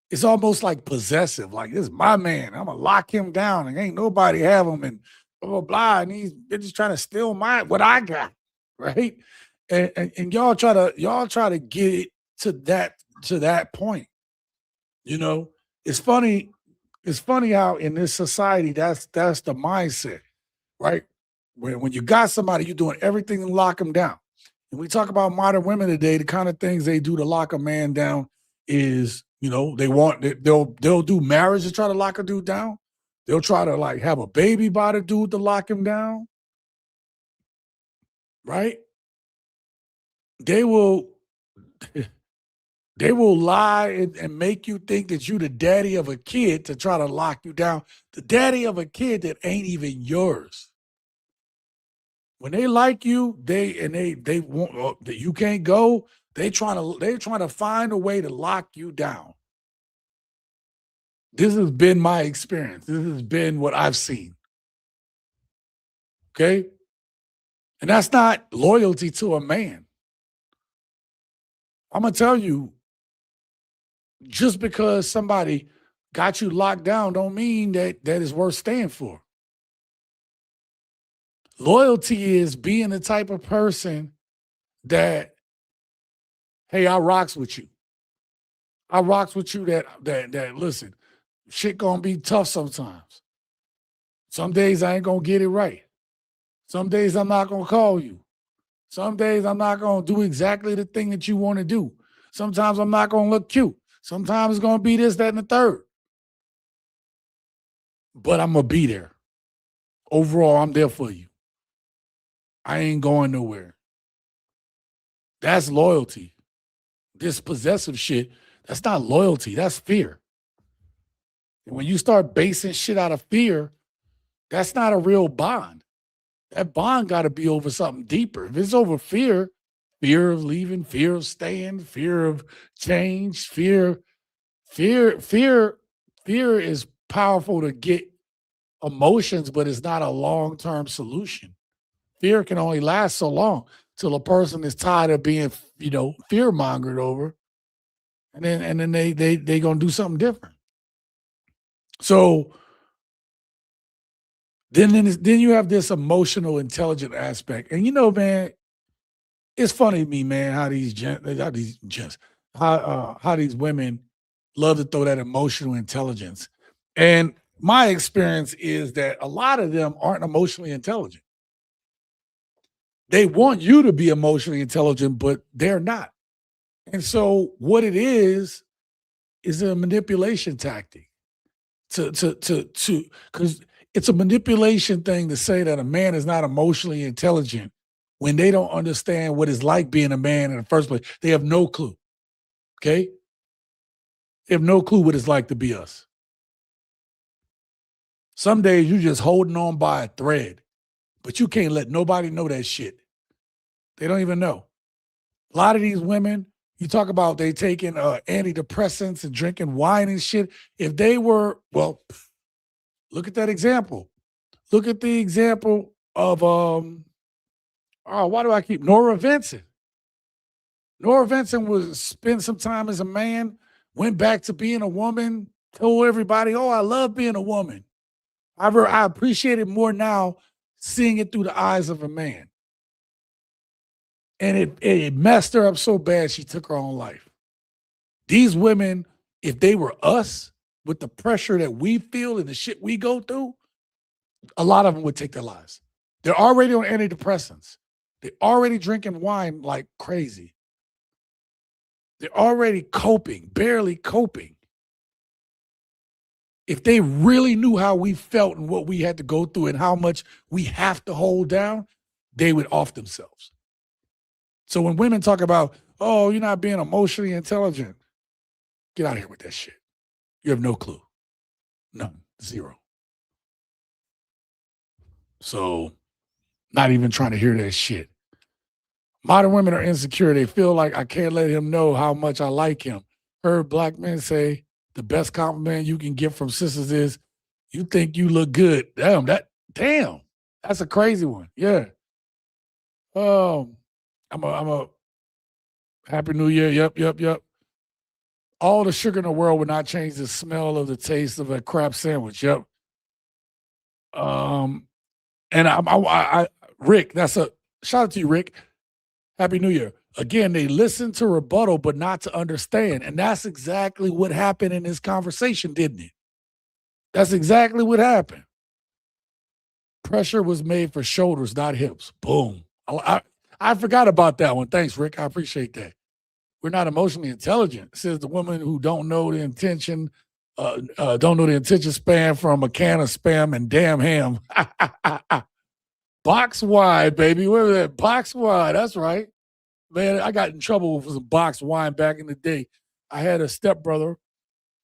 It's almost like possessive, like, this is my man, I'm gonna lock him down and ain't nobody have him and blah, blah, blah, and they're just trying to steal what I got, right? And y'all try to get it to that point. You know, it's funny how in this society that's the mindset, right? When you got somebody, you're doing everything to lock them down. And we talk about modern women today, the kind of things they do to lock a man down is, you know, they'll do marriage to try to lock a dude down. They'll try to like have a baby by the dude to lock him down. Right? They will lie and make you think that you the daddy of a kid to try to lock you down. The daddy of a kid that ain't even yours. When they like you, they want that you can't go. They're trying to find a way to lock you down. This has been my experience. This has been what I've seen. Okay? And that's not loyalty to a man. I'm going to tell you, just because somebody got you locked down don't mean that is worth staying for. Loyalty is being the type of person that, hey, I rocks with you. I rocks with you that listen, shit gonna be tough sometimes. Some days I ain't gonna get it right. Some days I'm not gonna call you. Some days I'm not gonna do exactly the thing that you want to do. Sometimes I'm not gonna look cute. Sometimes it's gonna be this, that, and the third. But I'm gonna be there. Overall, I'm there for you. I ain't going nowhere. That's loyalty. This possessive shit, that's not loyalty, that's fear. And when you start basing shit out of fear, that's not a real bond. That bond got to be over something deeper. If it's over fear of leaving, fear of staying, fear of change, fear is powerful to get emotions, but it's not a long-term solution. Fear can only last so long till a person is tired of being, fear-mongered over, and then they gonna do something different. So then you have this emotional intelligent aspect, and man, it's funny to me, man, how these women love to throw that emotional intelligence, and my experience is that a lot of them aren't emotionally intelligent. They want you to be emotionally intelligent, but they're not. And so what it is a manipulation tactic because it's a manipulation thing to say that a man is not emotionally intelligent when they don't understand what it's like being a man in the first place. They have no clue. Okay? They have no clue what it's like to be us. Some days you just holding on by a thread, but you can't let nobody know that shit. They don't even know. A lot of these women, you talk about they taking antidepressants and drinking wine and shit. If they were, well, look at that example. Look at the example of why do I keep Nora Vincent? Nora Vincent was spent some time as a man, went back to being a woman, told everybody, oh, I love being a woman. I appreciate it more now seeing it through the eyes of a man. And it messed her up so bad she took her own life. These women, if they were us, with the pressure that we feel and the shit we go through, a lot of them would take their lives. They're already on antidepressants. They're already drinking wine like crazy. They're already coping, barely coping. If they really knew how we felt and what we had to go through and how much we have to hold down, they would off themselves. So when women talk about, oh, you're not being emotionally intelligent, get out of here with that shit. You have no clue. None. Zero. So not even trying to hear that shit. Modern women are insecure. They feel like I can't let him know how much I like him. Heard black men say the best compliment you can get from sisters is, you think you look good. Damn, that's a crazy one. Yeah. I'm a Happy New Year. Yep. All the sugar in the world would not change the smell of the taste of a crab sandwich. Yep. And Rick, that's a shout out to you, Rick. Happy New Year. Again, they listen to rebuttal, but not to understand. And that's exactly what happened in this conversation, didn't it? That's exactly what happened. Pressure was made for shoulders, not hips. Boom. I forgot about that one. Thanks, Rick. I appreciate that. We're not emotionally intelligent, says the woman who don't know the intention span from a can of spam and damn ham. Box wide, baby. Where was that? Box wide. That's right. Man, I got in trouble with some box wine back in the day. I had a stepbrother,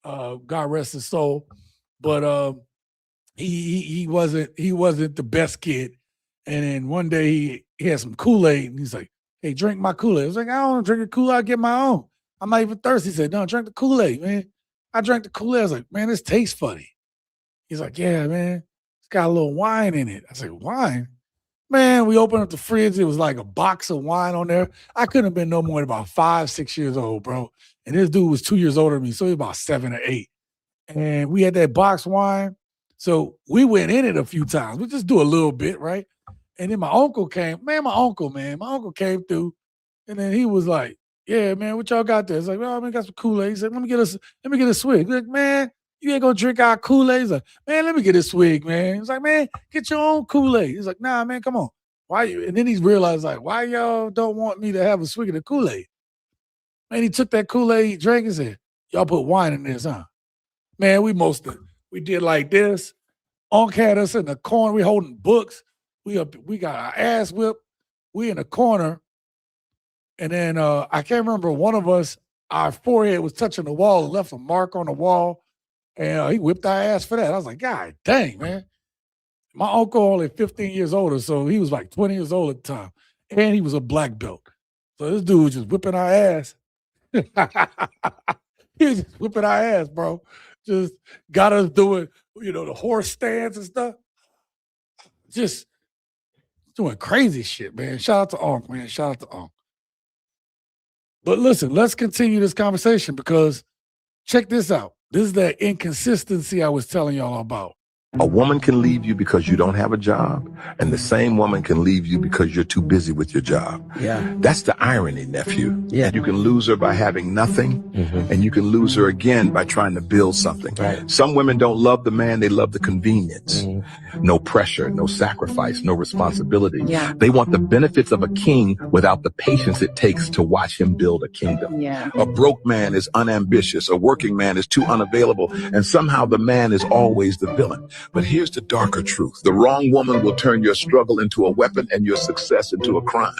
God rest his soul, but he wasn't the best kid. And then one day he had some Kool-Aid and he's like, hey, drink my Kool-Aid. I was like, I don't want to drink the Kool-Aid, I'll get my own. I'm not even thirsty. He said, no, drink the Kool-Aid, man. I drank the Kool-Aid. I was like, man, this tastes funny. He's like, yeah, man, it's got a little wine in it. I said, wine? Man, we opened up the fridge. It was like a box of wine on there. I couldn't have been no more than about 5, 6 years old, bro. And this dude was 2 years older than me, so he was about 7 or 8. And we had that box wine. So we went in it a few times. We just do a little bit, right? And then my uncle came. My uncle came through. And then he was like, yeah, man, what y'all got there? It's like, well, man, got some Kool-Aid. He said, let me get a swig. He's like, man, you ain't gonna drink our Kool-Aid? He's like, man, let me get a swig, man. He's like, man, get your own Kool-Aid. He's like, nah, man, come on. Why you? And then he realized, like, why y'all don't want me to have a swig of the Kool-Aid? Man, he took that Kool-Aid, he drank, and said, y'all put wine in this, huh? Man, we did like this. Unc had us in the corner. We holding books. We got our ass whipped. We in the corner. And then I can't remember, one of us, our forehead was touching the wall and left a mark on the wall. And he whipped our ass for that. I was like, God dang, man. My uncle only 15 years older, so he was like 20 years old at the time. And he was a black belt. So this dude was just whipping our ass. He was just whipping our ass, bro. Just got us doing, the horse stands and stuff. Just doing crazy shit, man. Shout out to Unc, man. Shout out to Unc. But listen, let's continue this conversation because check this out. This is that inconsistency I was telling y'all about. A woman can leave you because you don't have a job, and the same woman can leave you because you're too busy with your job. Yeah. That's the irony, nephew. Yeah. You can lose her by having nothing, and you can lose her again by trying to build something. Right. Some women don't love the man, they love the convenience. No pressure, no sacrifice, no responsibility. Yeah. They want the benefits of a king without the patience it takes to watch him build a kingdom. Yeah. A broke man is unambitious, a working man is too unavailable, and somehow the man is always the villain. But here's the darker truth. The wrong woman will turn your struggle into a weapon and your success into a crime.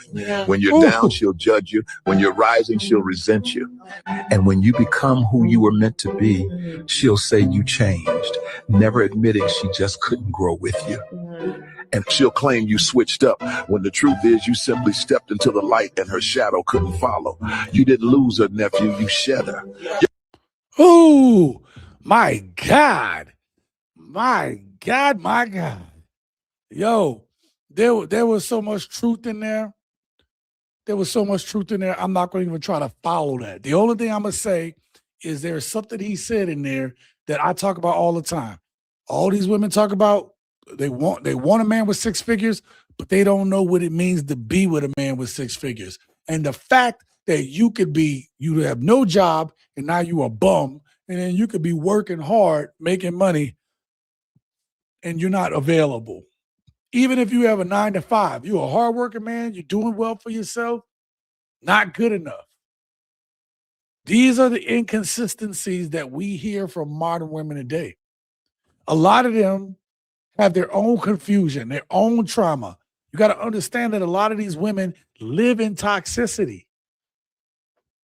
When you're down, she'll judge you. When you're rising, she'll resent you. And when you become who you were meant to be, she'll say you changed, never admitting she just couldn't grow with you. And she'll claim you switched up when the truth is you simply stepped into the light and her shadow couldn't follow. You didn't lose her, nephew, you shed her. Oh, my God. My God, my God. Yo, there was so much truth in there. There was so much truth in there. I'm not going to even try to follow that. The only thing I'm going to say is there's something he said in there that I talk about all the time. All these women talk about, they want a man with six figures, but they don't know what it means to be with a man with six figures. And the fact that you have no job and now you a bum, and then you could be working hard, making money, and you're not available. Even if you have a 9-to-5, you're a hardworking man, you're doing well for yourself, not good enough. These are the inconsistencies that we hear from modern women today. A lot of them have their own confusion, their own trauma. You got to understand that a lot of these women live in toxicity.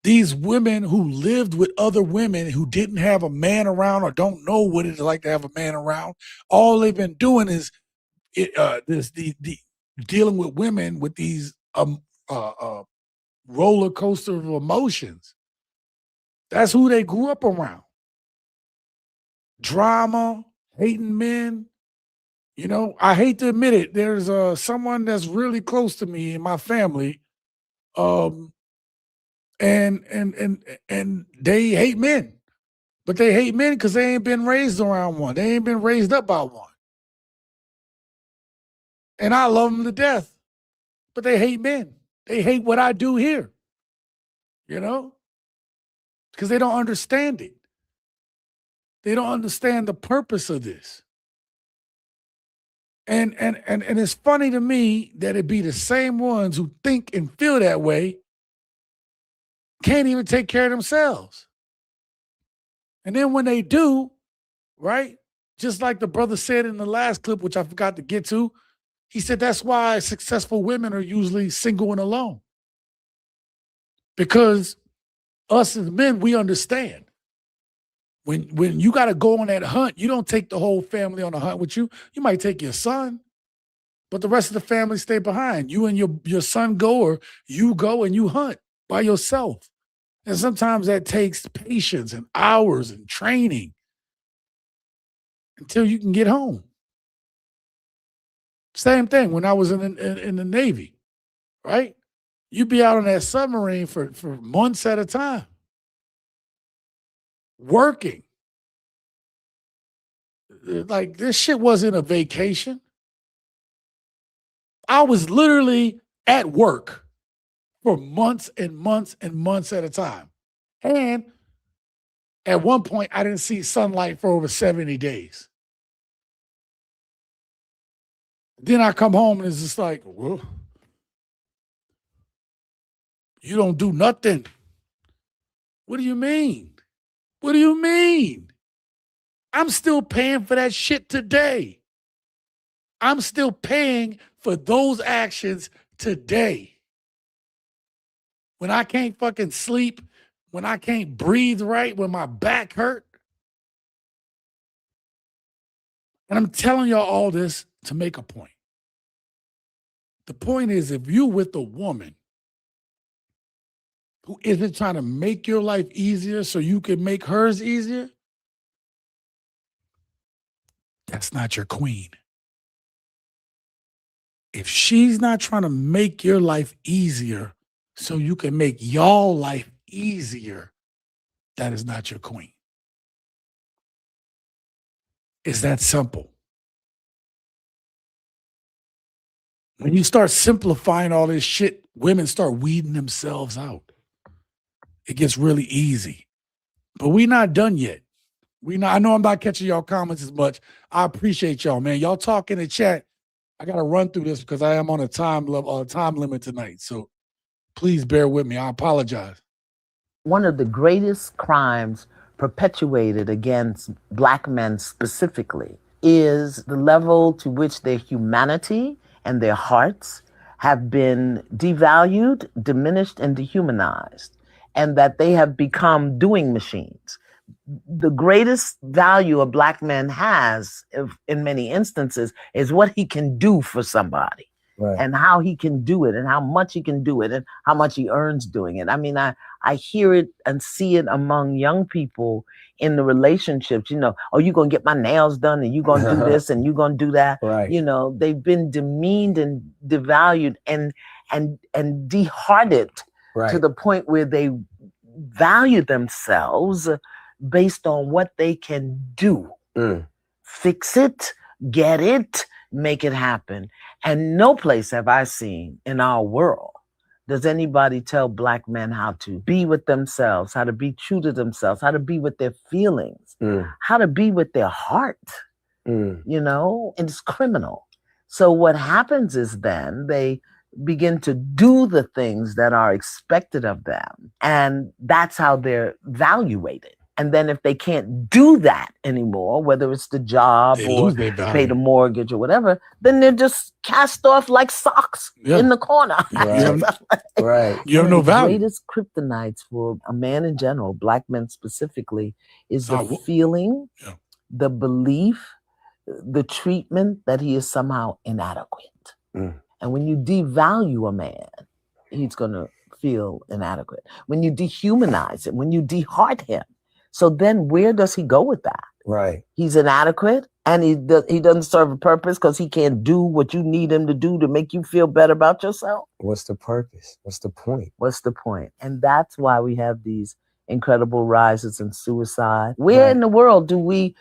These women who lived with other women who didn't have a man around or don't know what it's like to have a man around, all they've been doing is dealing with women with these roller coaster of emotions. That's who they grew up around. Drama, hating men. You know, I hate to admit it. There's someone that's really close to me in my family, and they hate men, but they hate men because they ain't been raised around one. They ain't been raised up by one. And I love them to death, but they hate men. They hate what I do here, you know, because they don't understand it. They don't understand the purpose of this. And it's funny to me that it be the same ones who think and feel that way can't even take care of themselves. And then when they do, right, just like the brother said in the last clip, which I forgot to get to, he said that's why successful women are usually single and alone. Because us as men, we understand. When you got to go on that hunt, you don't take the whole family on a hunt with you. You might take your son, but the rest of the family stay behind. You and your son go, or you go and you hunt by yourself. And sometimes that takes patience and hours and training until you can get home. Same thing when I was in the Navy, right? You'd be out on that submarine for months at a time, working. Like, this shit wasn't a vacation. I was literally at work for months and months and months at a time. And at one point, I didn't see sunlight for over 70 days. Then I come home and it's just like, well, you don't do nothing. What do you mean? What do you mean? I'm still paying for that shit today. I'm still paying for those actions today. When I can't fucking sleep, when I can't breathe right, when my back hurt. And I'm telling y'all all this to make a point. The point is, if you're with a woman who isn't trying to make your life easier so you can make hers easier, that's not your queen. If she's not trying to make your life easier so you can make y'all life easier, that is not your queen. It's that simple. When you start simplifying all this shit, women start weeding themselves out. It gets really easy. But we not done yet. I know I'm not catching y'all comments as much. I appreciate y'all, man. Y'all talk in the chat. I got to run through this because I am on a time limit tonight. So please bear with me. I apologize. One of the greatest crimes perpetuated against Black men specifically is the level to which their humanity and their hearts have been devalued, diminished, and dehumanized, and that they have become doing machines. The greatest value a Black man has, in many instances, is what he can do for somebody. Right. And how he can do it and how much he can do it and how much he earns doing it. I mean, I hear it and see it among young people in the relationships, you know, oh, you're going to get my nails done and you're going to do this and you're going to do that. Right. You know, they've been demeaned and devalued and dehearted to the point where they value themselves based on what they can do. Fix it, get it, make it happen. And no place have I seen in our world does anybody tell Black men how to be with themselves, how to be true to themselves, how to be with their feelings, how to be with their heart, you know, and it's criminal. So what happens is then they begin to do the things that are expected of them. And that's how they're evaluated. And then if they can't do that anymore, whether it's the job or pay the mortgage or whatever, then they're just cast off like socks in the corner. Right. You have no value. The greatest kryptonites for a man in general, Black men specifically, is the feeling, the belief, the treatment that he is somehow inadequate. And when you devalue a man, he's going to feel inadequate. When you dehumanize him, when you deheart him, so then where does he go with that? Right. He's inadequate and he doesn't serve a purpose because he can't do what you need him to do to make you feel better about yourself. What's the purpose? What's the point? What's the point? And that's why we have these incredible rises in suicide. Where in the world do we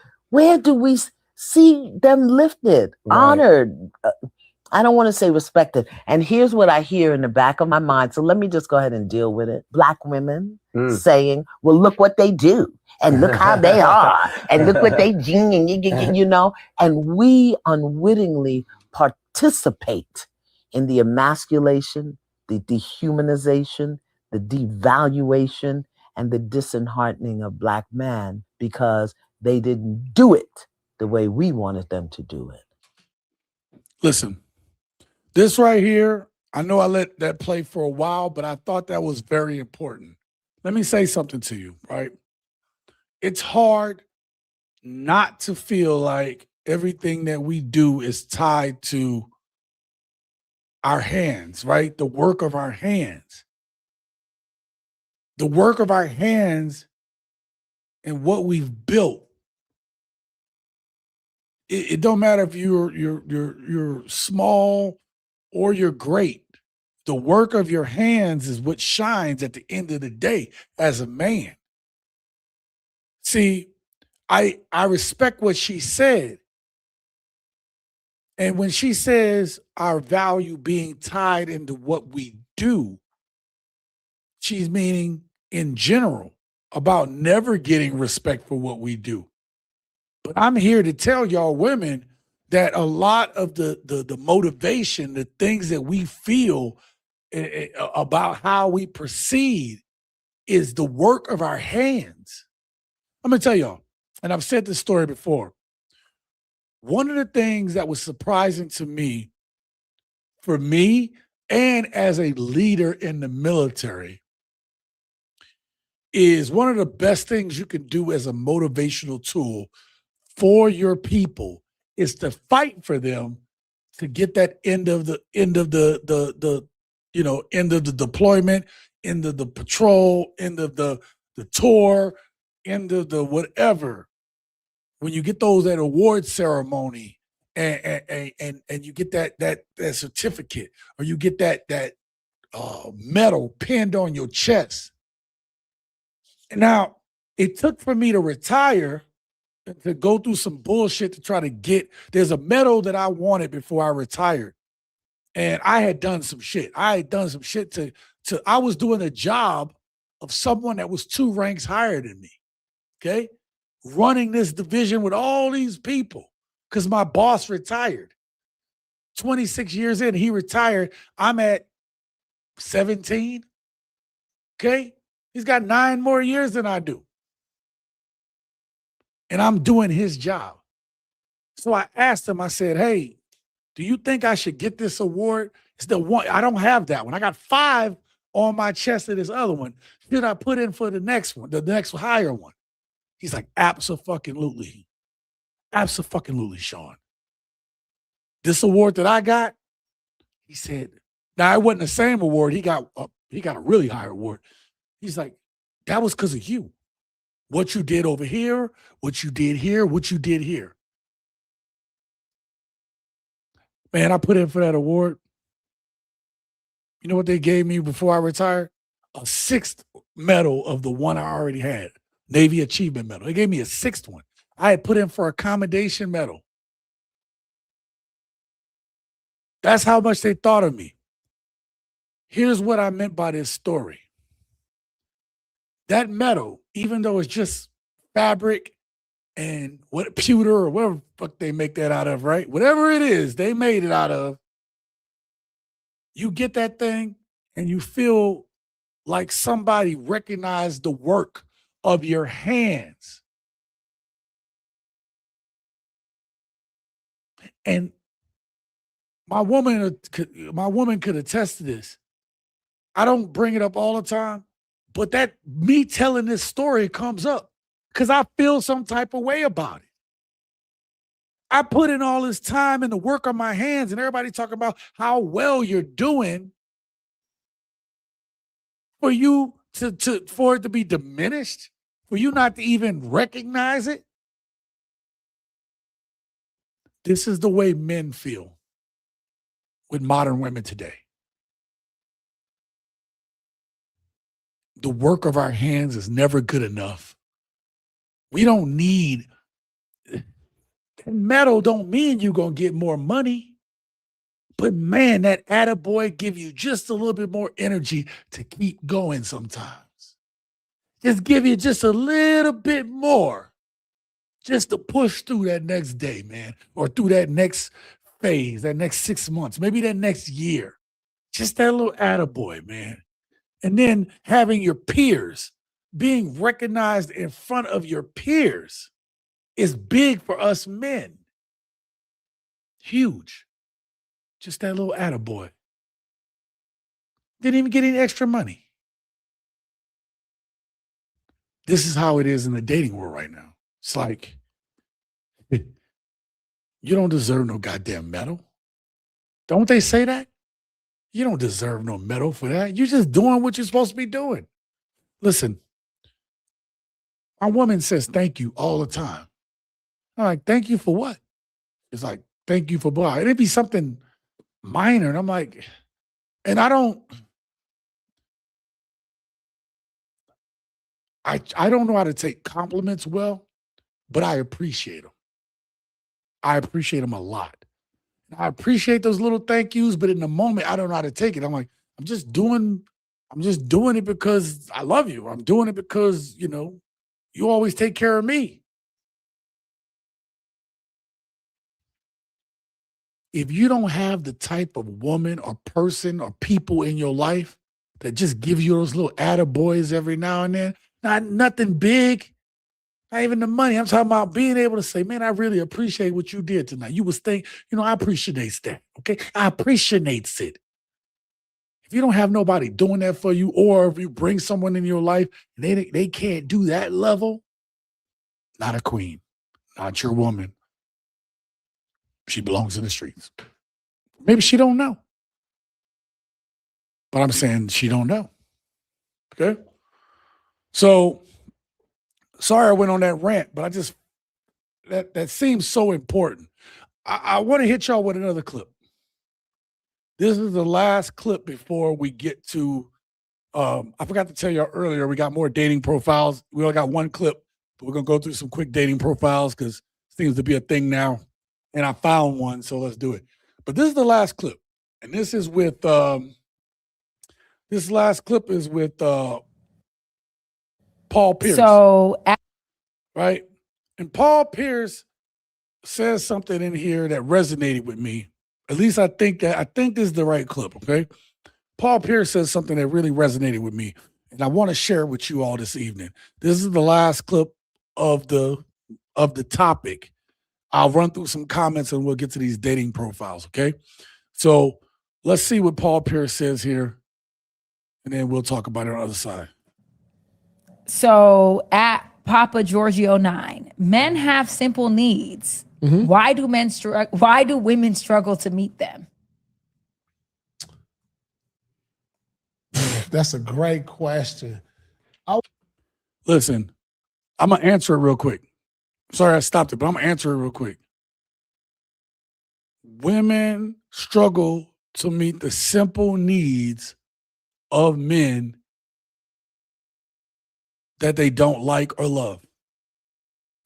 see them lifted, honored? I don't want to say respected. And here's what I hear in the back of my mind. So let me just go ahead and deal with it. Black women saying, well, look what they do. And look how they are. And look what they do. You know, and we unwittingly participate in the emasculation, the dehumanization, the devaluation, and the disheartening of Black men because they didn't do it the way we wanted them to do it. Listen. This right here, I know I let that play for a while, but I thought that was very important. Let me say something to you, right? It's hard not to feel like everything that we do is tied to our hands, right? The work of our hands. The work of our hands and what we've built. It don't matter if you're small or you're great. The work of your hands is what shines at the end of the day as a man. See, I respect what she said. And when she says our value being tied into what we do, she's meaning in general about never getting respect for what we do. But I'm here to tell y'all women that a lot of the motivation, the things that we feel about how we proceed is the work of our hands. I'm going to tell y'all, and I've said this story before. One of the things that was surprising to me, for me, and as a leader in the military, is one of the best things you can do as a motivational tool for your people is to fight for them to get that end of the deployment, end of the patrol, end of the tour, end of the whatever. When you get those at award ceremony and you get that certificate or you get that medal pinned on your chest. Now, it took for me to retire to go through some bullshit to try to get, there's a medal that I wanted before I retired. And I had done some shit. I was doing a job of someone that was 2 ranks higher than me. Okay. Running this division with all these people because my boss retired. 26 years in, he retired. I'm at 17. Okay. He's got 9 more years than I do. And I'm doing his job. So I asked him, I said, hey, do you think I should get this award? It's the one, I don't have that one. I got 5 on my chest of this other one. Should I put in for the next one, the next higher one? He's like, abso-fucking-lutely. Abso-fucking-lutely, Sean. This award that I got, he said, now it wasn't the same award. He got a really high award. He's like, that was because of you. What you did over here, what you did here, what you did here. Man, I put in for that award. You know what they gave me before I retired? A 6th medal of the one I already had. Navy Achievement Medal. They gave me a 6th one. I had put in for a commendation medal. That's how much they thought of me. Here's what I meant by this story. That medal, even though it's just fabric and what pewter or whatever the fuck they make that out of, right? Whatever it is they made it out of, you get that thing and you feel like somebody recognized the work of your hands. And my woman could attest to this. I don't bring it up all the time, but that me telling this story comes up because I feel some type of way about it. I put in all this time and the work on my hands, and everybody talking about how well you're doing. For you for it to be diminished, for you not to even recognize it. This is the way men feel with modern women today. The work of our hands is never good enough. We don't need medal. Don't mean you're gonna get more money. But man, that attaboy give you just a little bit more energy to keep going sometimes. Just give you just a little bit more just to push through that next day, man, or through that next phase, that next 6 months, maybe that next year. Just that little attaboy, man. And then having your peers, being recognized in front of your peers is big for us men. Huge. Just that little attaboy. Didn't even get any extra money. This is how it is in the dating world right now. It's like, you don't deserve no goddamn medal. Don't they say that? You don't deserve no medal for that. You're just doing what you're supposed to be doing. Listen, my woman says thank you all the time. I'm like, thank you for what? It's like, thank you for blah. It'd be something minor. And I'm like, and I don't know how to take compliments well, but I appreciate them. I appreciate them a lot. I appreciate those little thank yous, but in the moment, I don't know how to take it. I'm like, I'm just doing it because I love you. I'm doing it because, you always take care of me. If you don't have the type of woman or person or people in your life that just give you those little attaboys every now and then, nothing big, not even the money. I'm talking about being able to say, man, I really appreciate what you did tonight. You was thinking, I appreciate that. Okay. I appreciate it. If you don't have nobody doing that for you, or if you bring someone in your life and they can't do that level, not a queen, not your woman. She belongs in the streets. Maybe she don't know. But I'm saying she don't know. Okay? So, sorry I went on that rant, but that seems so important. I want to hit y'all with another clip. This is the last clip before we get to, I forgot to tell y'all earlier, we got more dating profiles. We only got one clip, but we're going to go through some quick dating profiles because it seems to be a thing now. And I found one, so let's do it. But this is the last clip. And this is with this last clip is with Paul Pierce. So, right? And Paul Pierce says something in here that resonated with me. At least I think this is the right clip, okay? Paul Pierce says something that really resonated with me, and I want to share it with you all this evening. This is the last clip of the topic. I'll run through some comments and we'll get to these dating profiles, okay? So let's see what Paul Pierce says here, and then we'll talk about it on the other side. So at Papa Giorgio 9, men have simple needs. Why do women struggle to meet them? That's a great question. Listen, I'm going to answer it real quick. Sorry I stopped it, but I'm going to answer it real quick. Women struggle to meet the simple needs of men that they don't like or love,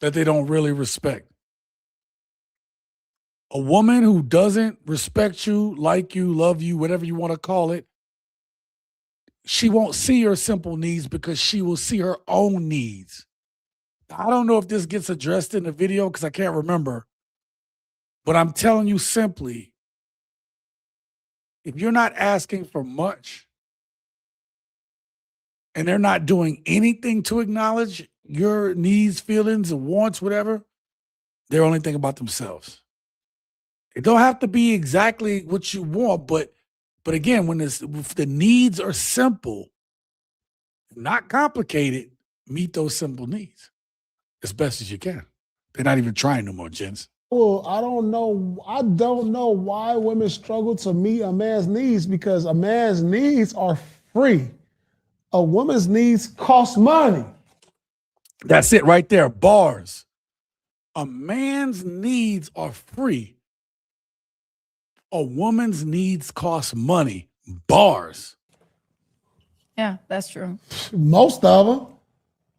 that they don't really respect. A woman who doesn't respect you, like you, love you, whatever you want to call it, she won't see your simple needs because she will see her own needs. I don't know if this gets addressed in the video because I can't remember, but I'm telling you simply, if you're not asking for much and they're not doing anything to acknowledge your needs, feelings, and wants, whatever, they're only thinking about themselves. It don't have to be exactly what you want, but again, if the needs are simple, not complicated, meet those simple needs as best as you can. They're not even trying no more, gents. Well, I don't know why women struggle to meet a man's needs, because a man's needs are free. A woman's needs cost money. That's it right there. Bars. A man's needs are free. A woman's needs cost money. Bars. Yeah, that's true. Most of them.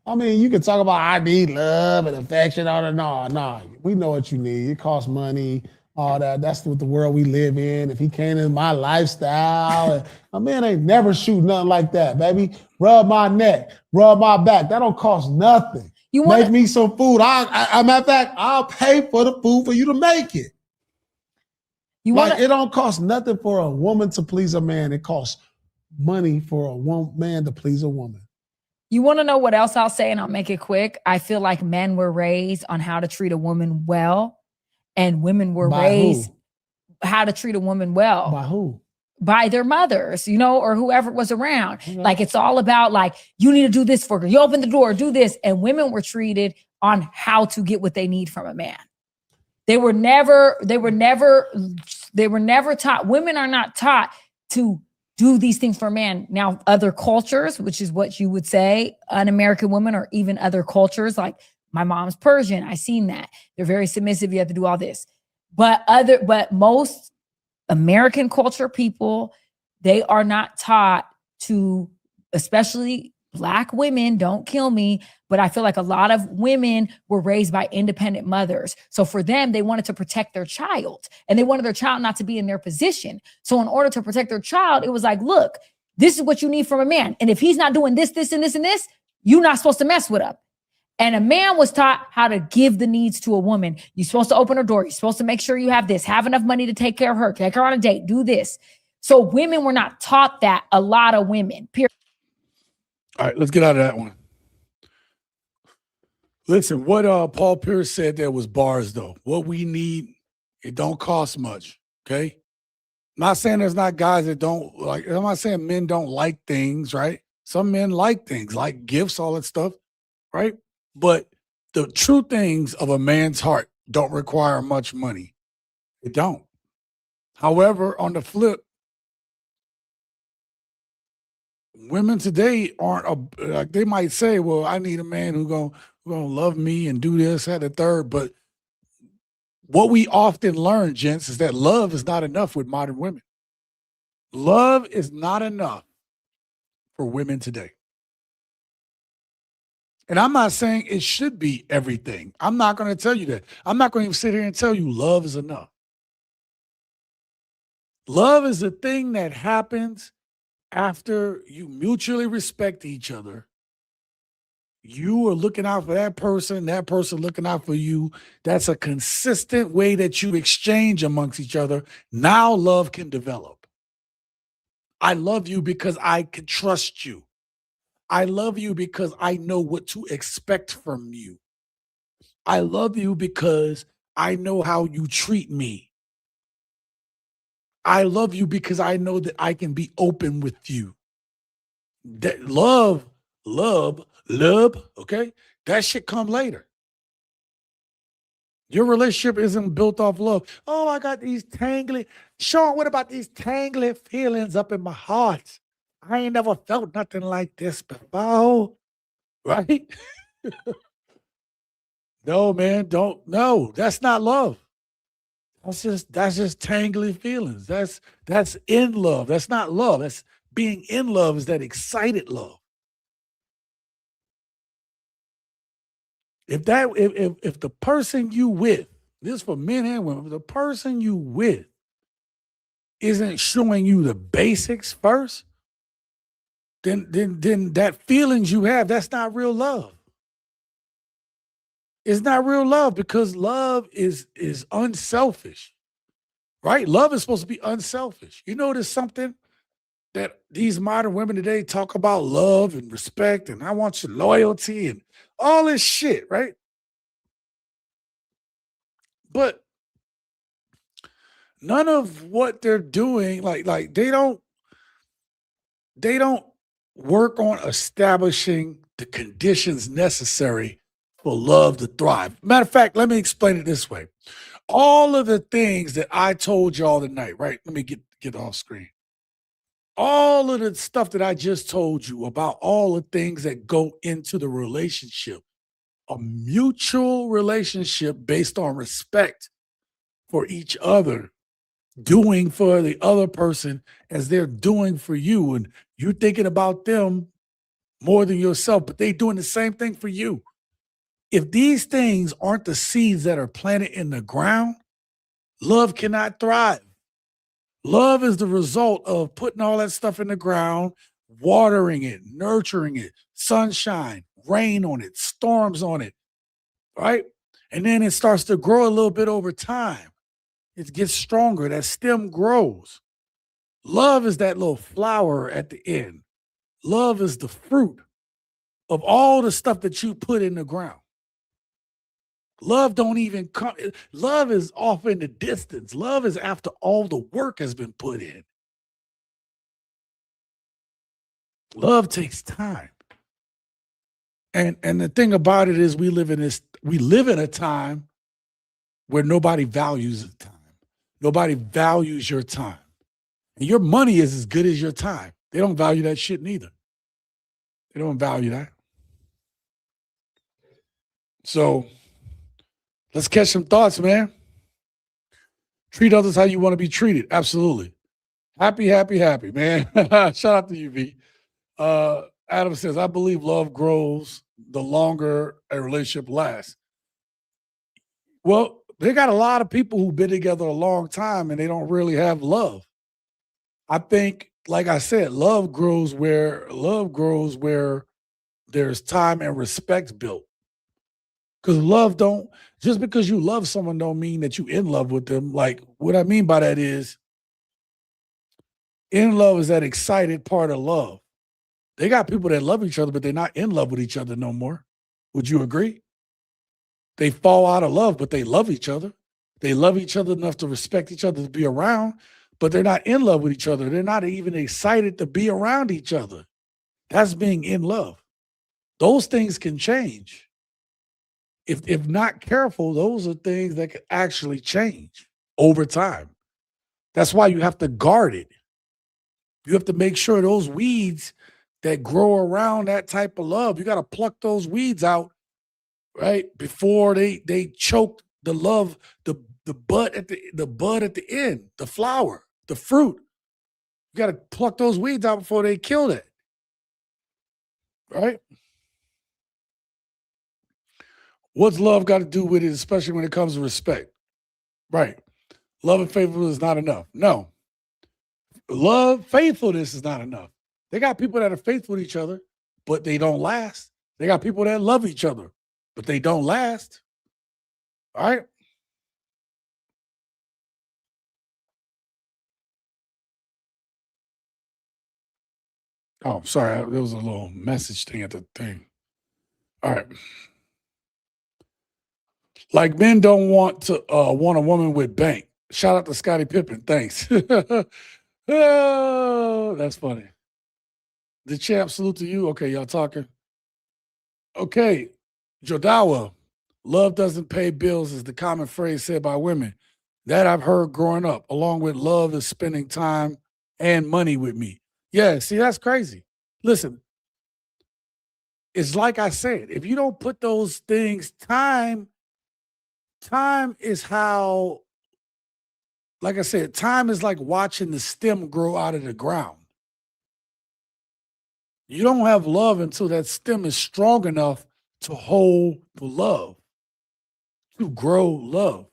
I mean, you can talk about I need love and affection. No. We know what you need. It costs money, all that. That's what the world we live in. If he came in my lifestyle, a man ain't never shoot nothing like that, baby. Rub my neck, rub my back. That don't cost nothing. You make me some food. Matter of fact, I'll pay for the food for you to make it. It don't cost nothing for a woman to please a man. It costs money for a man to please a woman. You want to know what else I'll say, and I'll make it quick? I feel like men were raised on how to treat a woman well, and women were raised how to treat a woman well. By who? By their mothers, or whoever was around. Like, it's all about, like, you need to do this for her. You open the door, do this. And women were treated on how to get what they need from a man. They were never taught. Women are not taught to do these things for a man. Now, other cultures, which is what you would say, an American woman, or even other cultures, like my mom's Persian, I seen that. They're very submissive. You have to do all this. But most American culture people, they are not taught to, especially Black women, don't kill me, but I feel like a lot of women were raised by independent mothers. So for them, they wanted to protect their child, and they wanted their child not to be in their position. So in order to protect their child, it was like, look, this is what you need from a man. And if he's not doing this, this, and this, and this, you're not supposed to mess with him. And a man was taught how to give the needs to a woman. You're supposed to open her door. You're supposed to make sure you have this, have enough money to take care of her, take her on a date, do this. So women were not taught that. A lot of women, period. All right, let's get out of that one. Listen, what Paul Pierce said there was bars, though. What we need, it don't cost much, okay? I'm not saying there's not guys that don't like, I'm not saying men don't like things, right? Some men like things, like gifts, all that stuff, right? But the true things of a man's heart don't require much money. It don't. However, on the flip, women today aren't like, they might say, well, I need a man who's gonna love me and do this, that, and the third. But what we often learn, gents, is that love is not enough with modern women. Love is not enough for women today. And I'm not saying it should be everything. I'm not going to tell you that. I'm not going to sit here and tell you love is enough. Love is a thing that happens after you mutually respect each other. You are looking out for that person looking out for you. That's a consistent way that you exchange amongst each other. Now love can develop. I love you because I can trust you. I love you because I know what to expect from you. I love you because I know how you treat me. I love you because I know that I can be open with you. That love, okay? That shit come later. Your relationship isn't built off love. Oh, I got these tangly. Sean, what about these tangly feelings up in my heart? I ain't never felt nothing like this before. Right? No, man, don't. No, that's not love. That's just tangly feelings. That's in love. That's not love. That's being in love is that excited love. If the person you with, this is for men and women, if the person you with isn't showing you the basics first, then that feelings you have, that's not real love. It's not real love because love is unselfish, right? Love is supposed to be unselfish. You know, there's something that these modern women today talk about love and respect and I want your loyalty and all this shit, right? But none of what they're doing, like they don't work on establishing the conditions necessary for love to thrive. Matter of fact, let me explain it this way. All of the things that I told y'all tonight, right? Let me get off screen. All of the stuff that I just told you about all the things that go into the relationship, a mutual relationship based on respect for each other, doing for the other person as they're doing for you. And you're thinking about them more than yourself, but they doing the same thing for you. If these things aren't the seeds that are planted in the ground, love cannot thrive. Love is the result of putting all that stuff in the ground, watering it, nurturing it, sunshine, rain on it, storms on it, right? And then it starts to grow a little bit over time. It gets stronger. That stem grows. Love is that little flower at the end. Love is the fruit of all the stuff that you put in the ground. Love don't even come. Love is off in the distance. Love is after all the work has been put in. Love takes time. And the thing about it is we live in a time where nobody values the time. Nobody values your time. And your money is as good as your time. They don't value that shit neither. They don't value that. So let's catch some thoughts, man. Treat others how you want to be treated. Absolutely. Happy, man. Shout out to you, V. Adam says, I believe love grows the longer a relationship lasts. Well, they got a lot of people who've been together a long time and they don't really have love. I think, like I said, love grows where there's time and respect built. Because just because you love someone don't mean that you in love with them. Like, what I mean by that is, in love is that excited part of love. They got people that love each other, but they're not in love with each other no more. Would you agree? They fall out of love, but they love each other. They love each other enough to respect each other, to be around, but they're not in love with each other. They're not even excited to be around each other. That's being in love. Those things can change. If not careful, those are things that can actually change over time. That's why you have to guard it. You have to make sure those weeds that grow around that type of love, you got to pluck those weeds out, right? Before they choke the love, the bud at the end, the flower, the fruit. You got to pluck those weeds out before they kill it, right? What's love got to do with it, especially when it comes to respect? Right. Love and faithfulness is not enough. No. Love, faithfulness is not enough. They got people that are faithful to each other, but they don't last. They got people that love each other, but they don't last. All right. Oh, sorry. There was a little message thing at the thing. All right. Like men don't want a woman with bank. Shout out to Scottie Pippen. Thanks. Oh, that's funny. The champ, salute to you. Okay, y'all talking. Okay, Jodawa, love doesn't pay bills is the common phrase said by women. That I've heard growing up, along with love is spending time and money with me. Yeah, see, that's crazy. Listen, it's like I said, if you don't put those things, time is how, like I said, time is like watching the stem grow out of the ground. You don't have love until that stem is strong enough to hold the love, to grow love.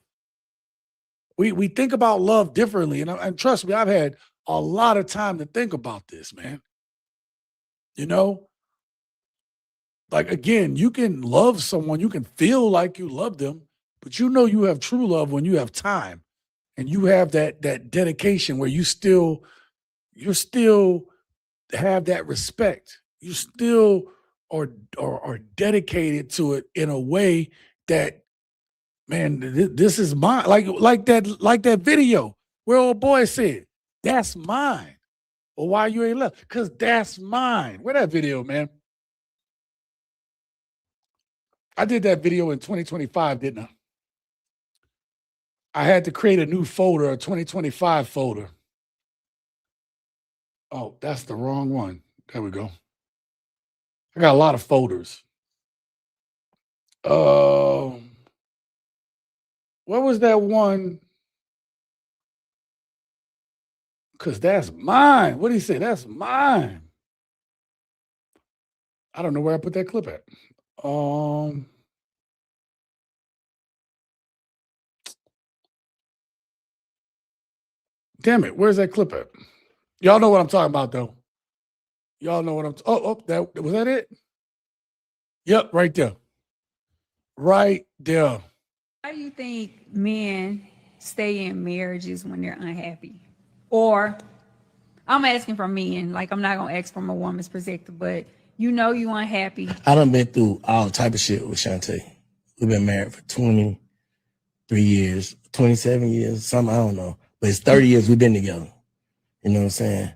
We think about love differently, and trust me, I've had a lot of time to think about this, man. You know, like again, you can love someone, you can feel like you love them, but you know you have true love when you have time and you have that dedication where you still have that respect. You still are dedicated to it in a way that, man, this is mine. Like that video where old boy said, "That's mine." Well, why you ain't left? Because that's mine. Where that video, man? I did that video in 2025, didn't I? I had to create a new folder, a 2025 folder. Oh, that's the wrong one. There we go. I got a lot of folders. What was that one? Because that's mine. What did he say? That's mine. I don't know where I put that clip at. Damn it, where's that clip at? Y'all know what I'm talking about, though. Y'all know what I'm. That was that it? Yep, right there. Right there. Why do you think men stay in marriages when they're unhappy? Or I'm asking from men, like I'm not gonna ask from a woman's perspective, but you know you unhappy. I done been through all type of shit with Shantae. We've been married for 23 years, 27 years, something, I don't know. But it's 30 years we've been together. You know what I'm saying?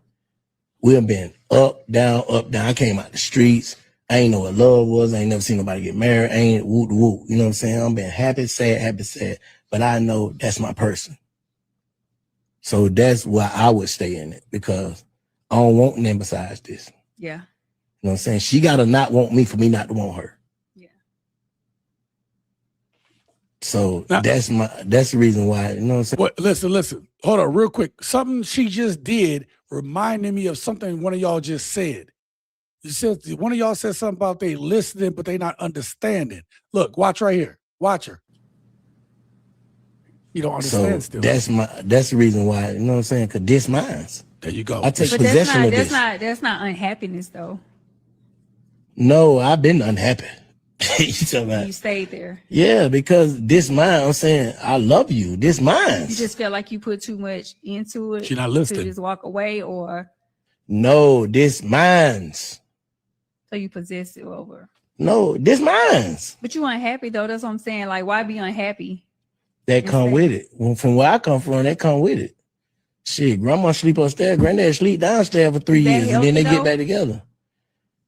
We have been up, down, up, down. I came out the streets. I ain't know what love was. I ain't never seen nobody get married. I ain't whoop whoop. You know what I'm saying? I'm been happy, sad. But I know that's my person. So that's why I would stay in it, because I don't want nothing besides this. Yeah. You know what I'm saying? She gotta not want me for me not to want her. Yeah. So that's the reason why, you know what I'm saying? Listen. Hold on, real quick. Something she just did reminded me of something one of y'all just said. You said one of y'all said something about they listening, but they not understanding. Look, watch right here. Watch her. You don't understand So still. that's the reason why, you know what I'm saying? Because this mine's. There you go. I take But possession of this. that's not unhappiness though. No, I've been unhappy. You talking about? You stayed there. Yeah, because this mine, I'm saying, I love you. This mine. You just felt like you put too much into it. She not listening. To just walk away, or no, this mine's. So you possess it over. No, this mine's. But you unhappy though. That's what I'm saying. Like, why be unhappy? That come with it. Well, from where I come from, that come with it. Shit, grandma sleep upstairs, granddad sleep downstairs for 3 years, and then they get back together.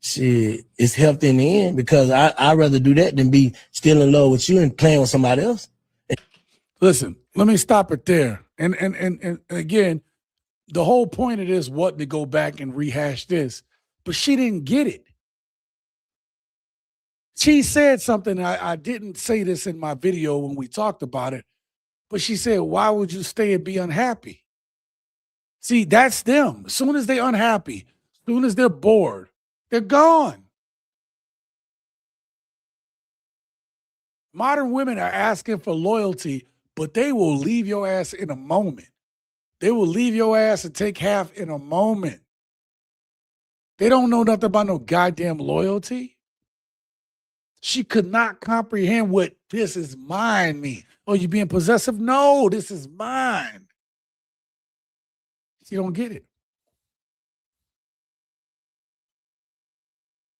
Shit, it's healthy in the end, because I'd rather do that than be still in love with you and playing with somebody else. Listen, let me stop it there. And again, the whole point of this wasn't to go back and rehash this, but she didn't get it. She said something, I didn't say this in my video when we talked about it, but she said, why would you stay and be unhappy? See, that's them. As soon as they're unhappy, as soon as they're bored, they're gone. Modern women are asking for loyalty, but they will leave your ass in a moment. They will leave your ass and take half in a moment. They don't know nothing about no goddamn loyalty. She could not comprehend what this is mine mean. Oh, you being possessive? No, this is mine. She don't get it.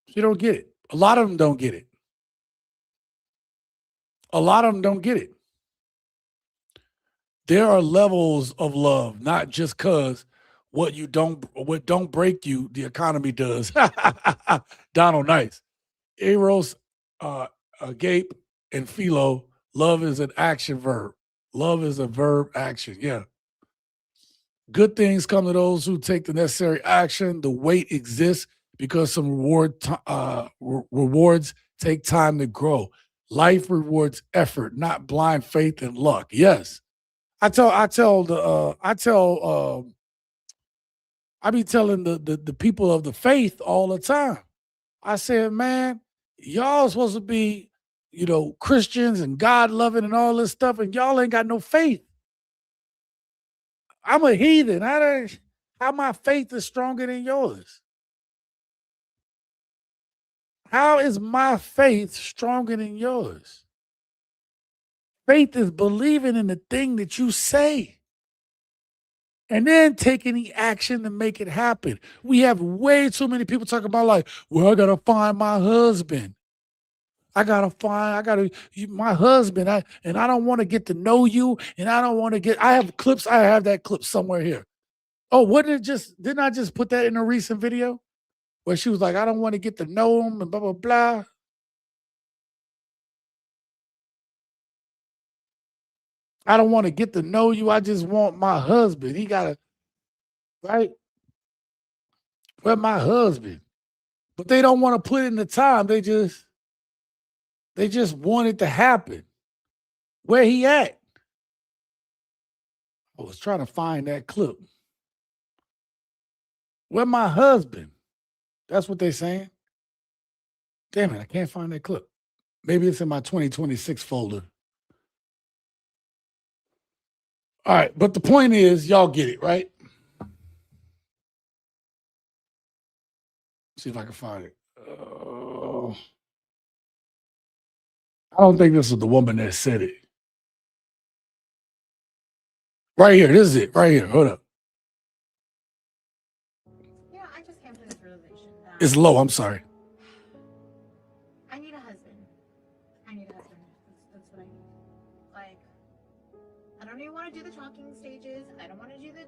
She don't get it. A lot of them don't get it. A lot of them don't get it. There are levels of love, not just cause what don't break you, the economy does. Donald Nice. Eros, Agape, and Philo, love is an action verb. Love is a verb action. Yeah. Good things come to those who take the necessary action. The wait exists because some rewards take time to grow. Life rewards effort, not blind faith and luck. Yes. I be telling the people of the faith all the time. I said, man, y'all supposed to be, Christians and God loving and all this stuff, and y'all ain't got no faith. I'm a heathen. How my faith is stronger than yours? How is my faith stronger than yours? Faith is believing in the thing that you say and then taking the action to make it happen. We have way too many people talking about like, well, I got to find my husband. My husband. I don't want to get to know you. And I don't want to I have clips. I have that clip somewhere here. Oh, didn't I just put that in a recent video where she was like, I don't want to get to know him and blah, blah, blah. I don't want to get to know you. I just want my husband. He got to, right? Where my husband? But they don't want to put in the time. They just want it to happen. Where he at? I was trying to find that clip. Where my husband? That's what they're saying. Damn it, I can't find that clip. Maybe it's in my 2026 folder. All right, but the point is, y'all get it, right? See if I can find it. I don't think this is the woman that said it. Right here, this is it. Right here, hold up. Yeah, I just came to this realization. It's low, I'm sorry. I need a husband. That's what I need. Like, I don't even want to do the talking stages. I don't want to do the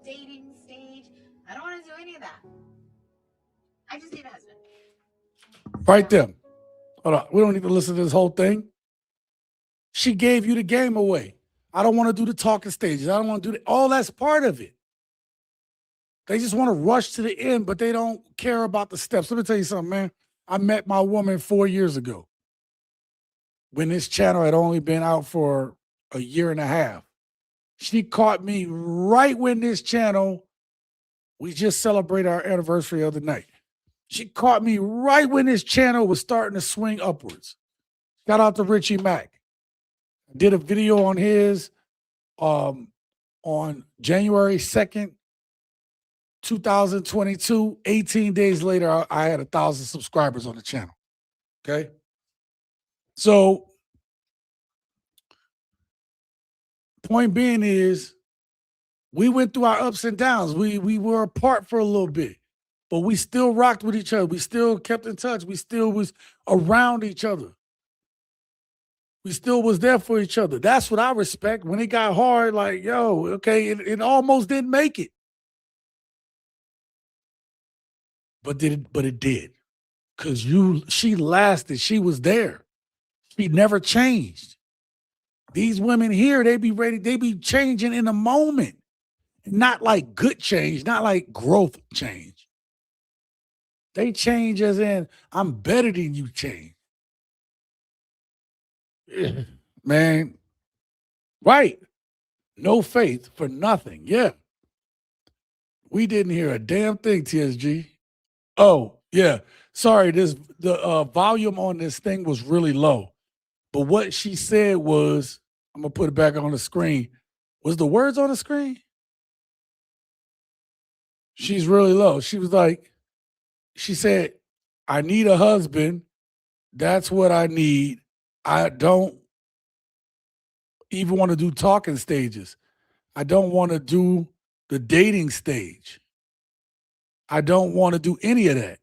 dating stage. I don't want to do any of that. I just need a husband. Right there. Hold on. We don't need to listen to this whole thing. She gave you the game away. I don't want to do the talking stages. I don't want to do all that's part of it. They just want to rush to the end, but they don't care about the steps. Let me tell you something, man. I met my woman 4 years ago when this channel had only been out for a year and a half. She caught me right when this channel, we just celebrated our anniversary the other night. She caught me right when this channel was starting to swing upwards. Shout out to Richie Mack. Did a video on his on January 2nd, 2022. 18 days later, I had 1,000 subscribers on the channel. Okay. So point being is we went through our ups and downs. We were apart for a little bit, but we still rocked with each other. We still kept in touch. We still was around each other. We still was there for each other. That's what I respect. When it got hard, like, yo, okay, it almost didn't make it. But it did. Because she lasted. She was there. She never changed. These women here, they be changing in a moment. Not like good change, not like growth change. They change as in, I'm better than you change. Man, right. No faith for nothing. Yeah. We didn't hear a damn thing, TSG. Oh, yeah. Sorry, the volume on this thing was really low. But what she said was, I'm going to put it back on the screen. Was the words on the screen? She's really low. She was like, she said, I need a husband. That's what I need. I don't even want to do talking stages. I don't want to do the dating stage. I don't want to do any of that.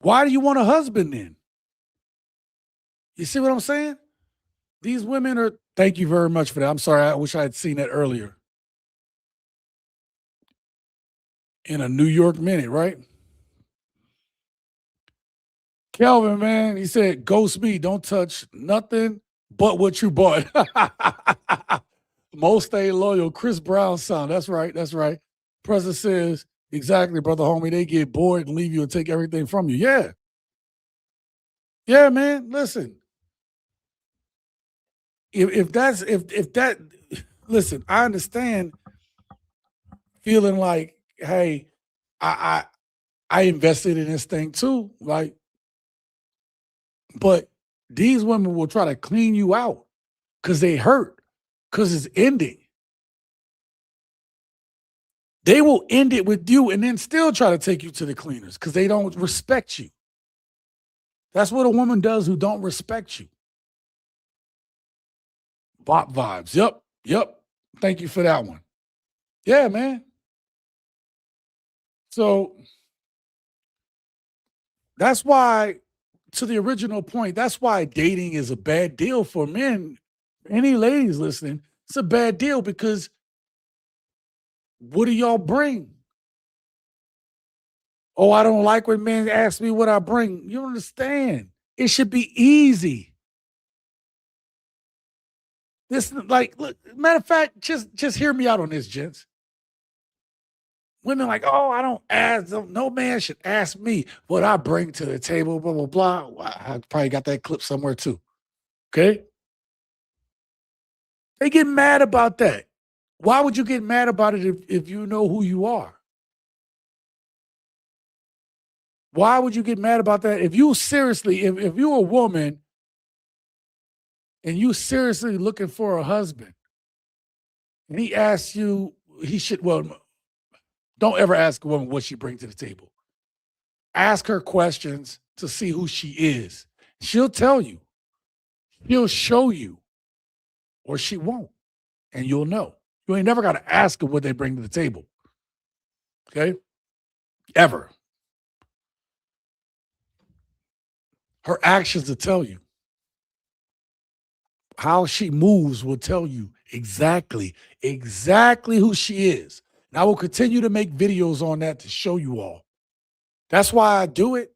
Why do you want a husband then? You see what I'm saying? These women are, thank you very much for that. I'm sorry. I wish I had seen that earlier. In a New York Minute, right? Kelvin, man, he said, ghost me. Don't touch nothing but what you bought. Most stay loyal. Chris Brown's son. That's right. That's right. President says, exactly, brother homie. They get bored and leave you and take everything from you. Yeah. Yeah, man. Listen. If that listen, I understand feeling like, hey, I invested in this thing too, right? But these women will try to clean you out because they hurt, because it's ending. They will end it with you and then still try to take you to the cleaners because they don't respect you. That's what a woman does who don't respect you. Bop vibes. Yep. Thank you for that one. Yeah, man. So that's why, to the original point, that's why dating is a bad deal for men. Any ladies listening, it's a bad deal because what do y'all bring? Oh, I don't like when men ask me what I bring. You don't understand. It should be easy. This, like, look, matter of fact, just hear me out on this, gents. Women like, oh, I don't ask them. No man should ask me what I bring to the table, blah, blah, blah. I probably got that clip somewhere too. Okay? They get mad about that. Why would you get mad about it if you know who you are? Why would you get mad about that? If you seriously, if you're a woman and you seriously looking for a husband and he asks you, he should, well, don't ever ask a woman what she brings to the table. Ask her questions to see who she is. She'll tell you. She'll show you. Or she won't. And you'll know. You ain't never got to ask her what they bring to the table. Okay? Ever. Her actions will tell you. How she moves will tell you exactly who she is. And I will continue to make videos on that to show you all. That's why I do it.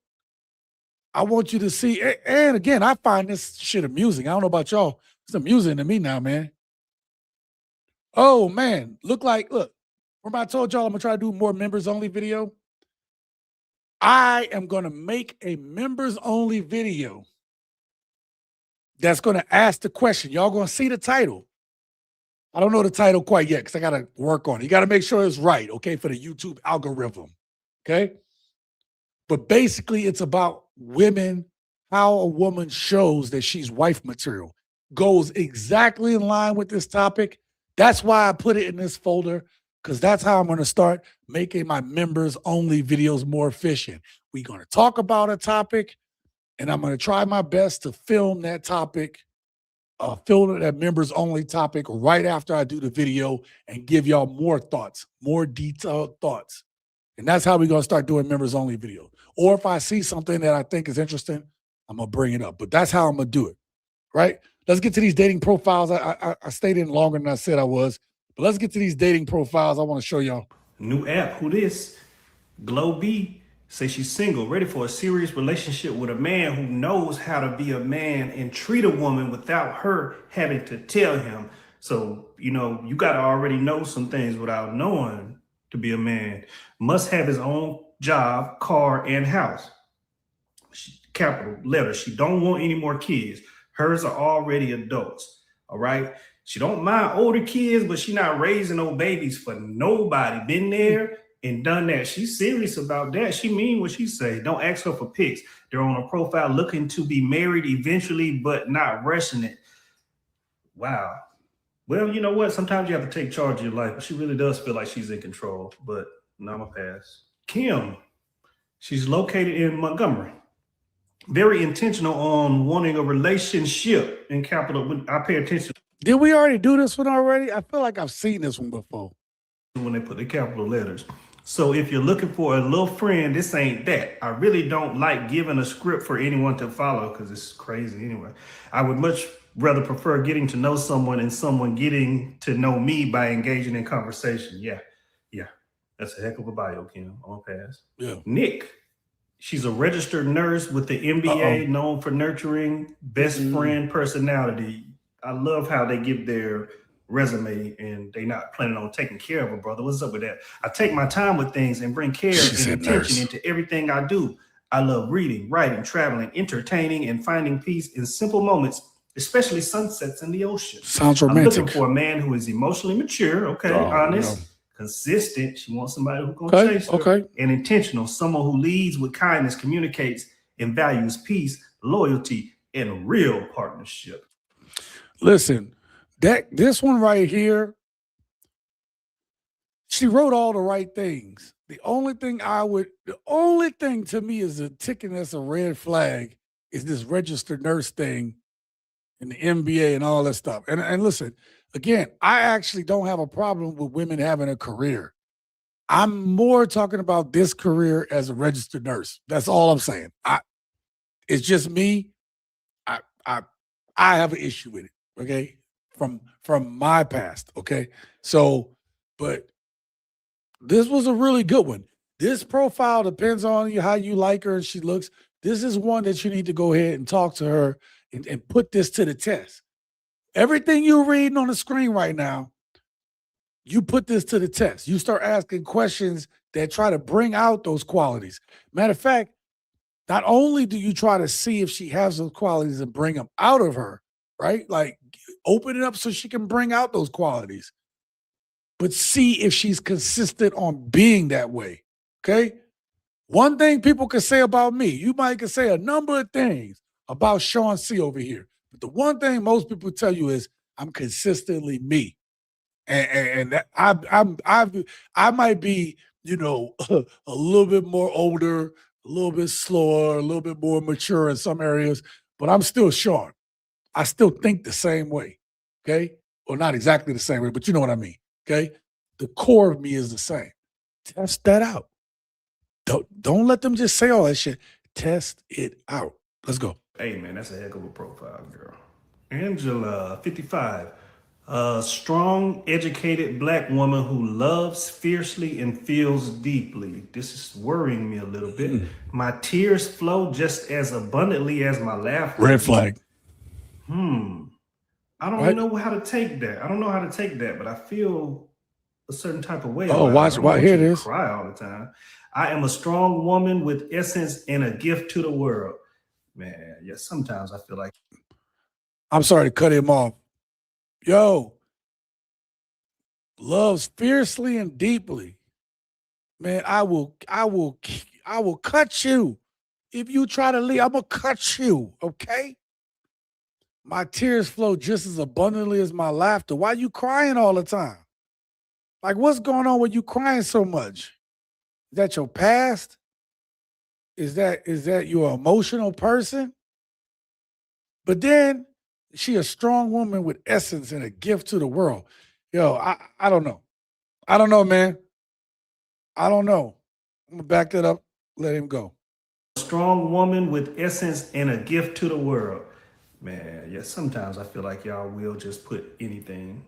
I want you to see. And again, I find this shit amusing. I don't know about y'all. It's amusing to me now, man. Oh, man. Look, remember I told y'all I'm going to try to do more members only video? I am going to make a members only video that's going to ask the question. Y'all going to see the title. I don't know the title quite yet because I got to work on it. You got to make sure it's right, okay, for the YouTube algorithm, okay? But basically, it's about women, how a woman shows that she's wife material. Goes exactly in line with this topic. That's why I put it in this folder, because that's how I'm going to start making my members-only videos more efficient. We're going to talk about a topic, and I'm going to try my best to film that topic, film that members-only topic right after I do the video and give y'all more thoughts, more detailed thoughts. And that's how we're going to start doing members-only videos. Or if I see something that I think is interesting, I'm going to bring it up. But that's how I'm going to do it, right? Let's get to these dating profiles. I stayed in longer than I said I was. But let's get to these dating profiles I want to show y'all. New app, who this? Glow B says she's single, ready for a serious relationship with a man who knows how to be a man and treat a woman without her having to tell him. So, you got to already know some things without knowing to be a man. Must have his own job, car, and house. Capital letter. She don't want any more kids. Hers are already adults. All right. She don't mind older kids, but she not raising no babies for nobody. Been there and done that. She's serious about that. She mean what she say. Don't ask her for pics. They're on a profile looking to be married eventually, but not rushing it. Wow. Well, you know what? Sometimes you have to take charge of your life, but she really does feel like she's in control. But no, I'm a pass. Kim, she's located in Montgomery. Very intentional on wanting a relationship in capital. I pay attention. Did we already do this one already? I feel like I've seen this one before. When they put the capital letters. So if you're looking for a little friend, this ain't that. I really don't like giving a script for anyone to follow because it's crazy anyway. I would much rather prefer getting to know someone and someone getting to know me by engaging in conversation. Yeah. That's a heck of a bio, Kim. I'm gonna pass. Yeah. Nick, she's a registered nurse with the MBA, known for nurturing, best friend personality. I love how they give their resume and they not planning on taking care of a brother. What's up with that? I take my time with things and bring care and attention into everything I do. I love reading, writing, traveling, entertaining, and finding peace in simple moments, especially sunsets in the ocean. Sounds romantic. I'm looking for a man who is emotionally mature, honest, consistent. She wants somebody who's gonna chase her, and intentional, someone who leads with kindness, communicates, and values peace, loyalty, and real partnership. Listen, this one right here, she wrote all the right things. The only thing to me is a ticking that's a red flag is this registered nurse thing and the MBA and all that stuff. And listen, again, I actually don't have a problem with women having a career. I'm more talking about this career as a registered nurse. That's all I'm saying. It's just me. I have an issue with it. Okay, from my past. Okay, so but this was a really good one. This profile depends on you how you like her and she looks. This is one that you need to go ahead and talk to her and put this to the test. Everything you're reading on the screen right now, you put this to the test. You start asking questions that try to bring out those qualities. Matter of fact, not only do you try to see if she has those qualities and bring them out of her, right? Like open it up so she can bring out those qualities, but see if she's consistent on being that way. Okay. One thing people can say about me, you might can say a number of things about Sean C over here, but the one thing most people tell you is I'm consistently me. And that I might be, a little bit more older, a little bit slower, a little bit more mature in some areas, but I'm still Sean. I still think the same way. Okay. Or not exactly the same way, but you know what I mean. Okay. The core of me is the same. Test that out. Don't let them just say all that shit. Test it out. Let's go. Hey man, that's a heck of a profile, girl. Angela, 55. A strong, educated Black woman who loves fiercely and feels deeply. This is worrying me a little bit. My tears flow just as abundantly as my laughter. Red flag. I don't know how to take that. I don't know how to take that, but I feel a certain type of way. Watch. Here it is. Cry all the time. I am a strong woman with essence and a gift to the world. Man, yeah, sometimes I feel like. I'm sorry to cut him off. Yo, loves fiercely and deeply. Man, I will cut you. If you try to leave, I'm gonna cut you, okay? My tears flow just as abundantly as my laughter. Why you crying all the time? Like, what's going on with you crying so much? Is that your past? Is that your emotional person? But then she a strong woman with essence and a gift to the world. Yo, I don't know. I don't know, man. I don't know. I'm gonna back that up. Let him go. A strong woman with essence and a gift to the world. Man, yeah, sometimes I feel like y'all will just put anything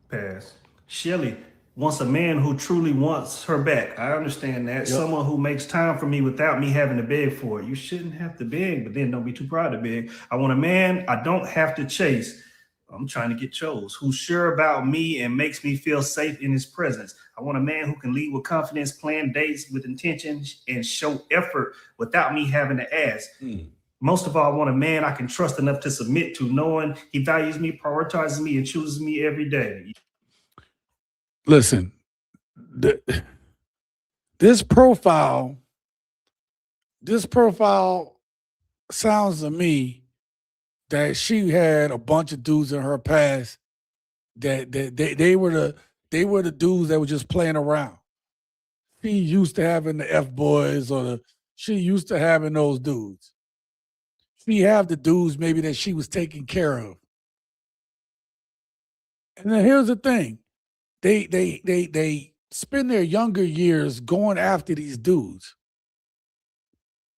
past. Shelly wants a man who truly wants her back. I understand that. Yep. Someone who makes time for me without me having to beg for it. You shouldn't have to beg, but then don't be too proud to beg. I want a man I don't have to chase. I'm trying to get chose. Who's sure about me and makes me feel safe in his presence. I want a man who can lead with confidence, plan dates with intention, and show effort without me having to ask. Most of all, I want a man I can trust enough to submit to, knowing he values me, prioritizes me, and chooses me every day. Listen, this profile sounds to me that she had a bunch of dudes in her past that they were the dudes that were just playing around. She used to having the F boys she used to having those dudes. She have the dudes maybe that she was taking care of. And then here's the thing. They spend their younger years going after these dudes.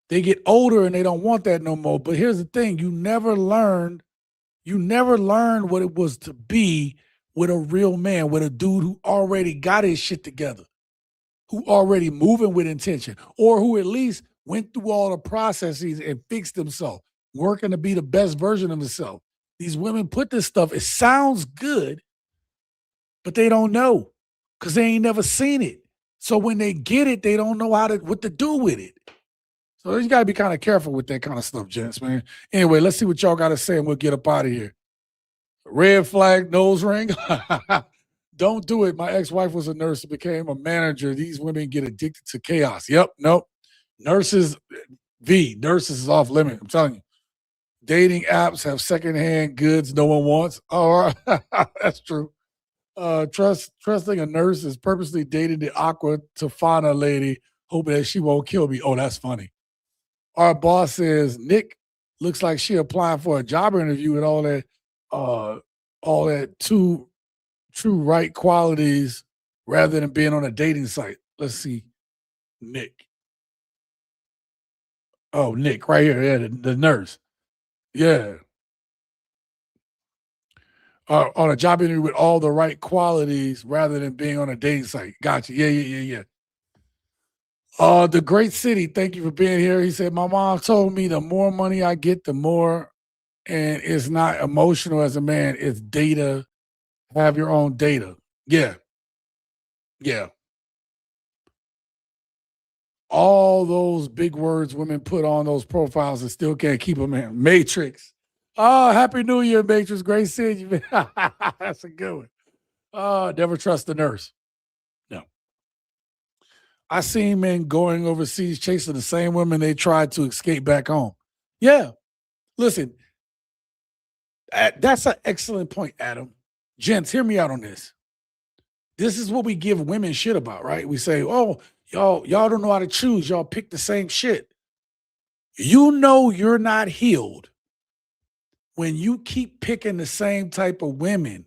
They get older and they don't want that no more. But here's the thing, you never learned what it was to be with a real man, with a dude who already got his shit together, who already moving with intention, or who at least went through all the processes and fixed himself, working to be the best version of himself. These women put this stuff, it sounds good, but they don't know because they ain't never seen it. So when they get it, they don't know what to do with it. So you got to be kind of careful with that kind of stuff, gents, man. Anyway, let's see what y'all got to say and we'll get up out of here. Red flag, nose ring. Don't do it. My ex-wife was a nurse and became a manager. These women get addicted to chaos. Yep, nope. Nurses is off limit. I'm telling you. Dating apps have secondhand goods no one wants. Oh, that's true. Trusting a nurse is purposely dating the Aqua Tofana lady, hoping that she won't kill me. Oh, that's funny. Our boss says, Nick looks like she applying for a job interview and all that true right qualities rather than being on a dating site. Let's see. Nick. Oh, Nick, right here. Yeah, the nurse. Yeah. On a job interview with all the right qualities rather than being on a dating site. Gotcha. Yeah. The Great City, thank you for being here. He said, my mom told me the more money I get, the more, and it's not emotional as a man, it's data. Have your own data. Yeah. All those big words women put on those profiles and still can't keep them in. Matrix. Oh, Happy New Year, Matrix. Great seeing you. That's a good one. Oh, never trust the nurse. No. I seen men going overseas chasing the same women they tried to escape back home. Yeah. Listen, that's an excellent point, Adam. Gents, hear me out on this. This is what we give women shit about, right? We say, oh, y'all don't know how to choose. Y'all pick the same shit. You know you're not healed when you keep picking the same type of women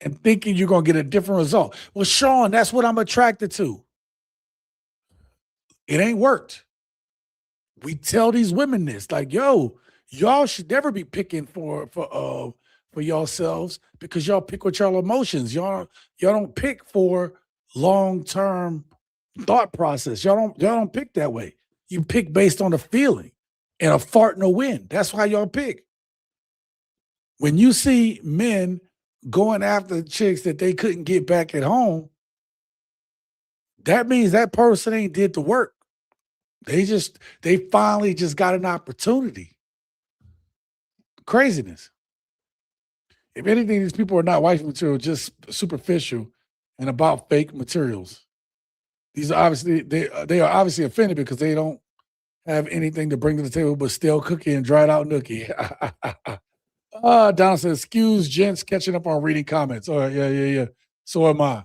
and thinking you're going to get a different result. Well, Sean, that's what I'm attracted to. It ain't worked. We tell these women this, like, yo, y'all should never be picking for yourselves because y'all pick with y'all emotions. Y'all don't pick for long-term thought process. Y'all don't pick that way. You pick based on a feeling and a fart in the wind. That's why y'all pick. When you see men going after chicks that they couldn't get back at home, that means that person ain't did the work. They finally just got an opportunity. Craziness. If anything, these people are not wife material, just superficial and about fake materials. These are obviously they are obviously offended because they don't have anything to bring to the table but stale cookie and dried out nookie. Don says, excuse gents catching up on reading comments. Oh, yeah. So am I.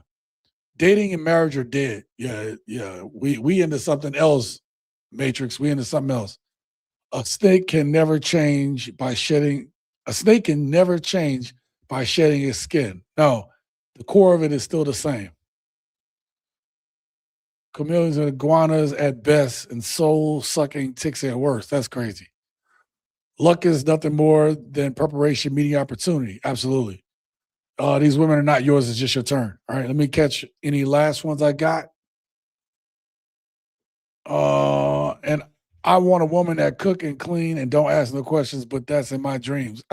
Dating and marriage are dead. Yeah. We into something else, Matrix. We into something else. A snake can never change by shedding its skin. No, the core of it is still the same. Chameleons and iguanas at best and soul-sucking ticks at worst. That's crazy. Luck is nothing more than preparation meeting opportunity. Absolutely. These women are not yours. It's just your turn. All right, let me catch any last ones I got. And I want a woman that cook and clean and don't ask no questions, but that's in my dreams.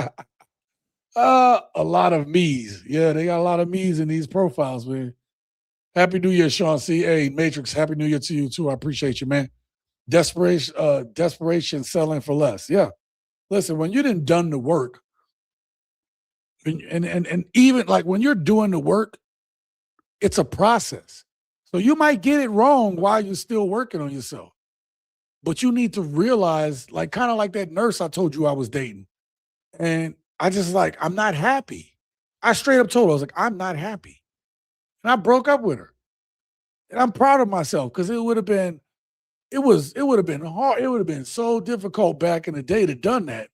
A lot of me's. Yeah, they got a lot of me's in these profiles, man. Happy New Year, Sean C. Hey, Matrix, Happy New Year to you too. I appreciate you, man. Desperation selling for less. Yeah. Listen, when you didn't done the work, and even like when you're doing the work, it's a process. So you might get it wrong while you're still working on yourself. But you need to realize, like, kind of like that nurse I told you I was dating. And I just like, I'm not happy. I straight up told her, I was like, I'm not happy. And I broke up with her. And I'm proud of myself because it would have been hard. It would have been so difficult back in the day to done that.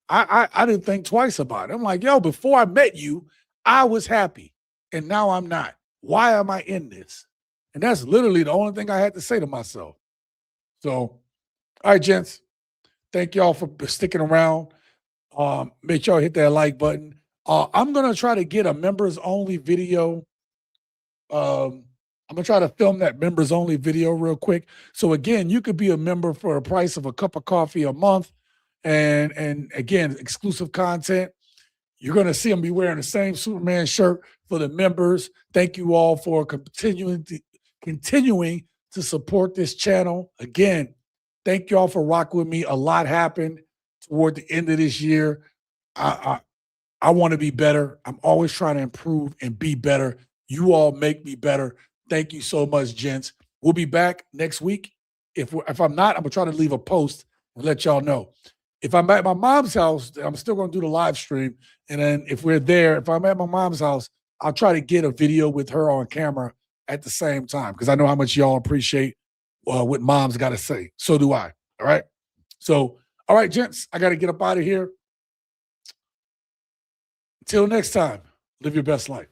I didn't think twice about it. I'm like, yo, before I met you, I was happy. And now I'm not. Why am I in this? And that's literally the only thing I had to say to myself. So, all right, gents. Thank y'all for sticking around. Make sure you hit that like button. I'm going to try to get a members only video. I'm going to try to film that members only video real quick. So again, you could be a member for a price of a cup of coffee a month. And again, exclusive content. You're going to see them be wearing the same Superman shirt for the members. Thank you all for continuing to support this channel. Again, thank you all for rocking with me. A lot happened toward the end of this year. I want to be better. I'm always trying to improve and be better. You all make me better. Thank you so much, gents. We'll be back next week. If I'm not, I'm going to try to leave a post and let y'all know. If I'm at my mom's house, I'm still going to do the live stream. And then if we're there, if I'm at my mom's house, I'll try to get a video with her on camera at the same time because I know how much y'all appreciate what mom's got to say. So do I. All right. So, all right, gents, I got to get up out of here. Until next time, live your best life.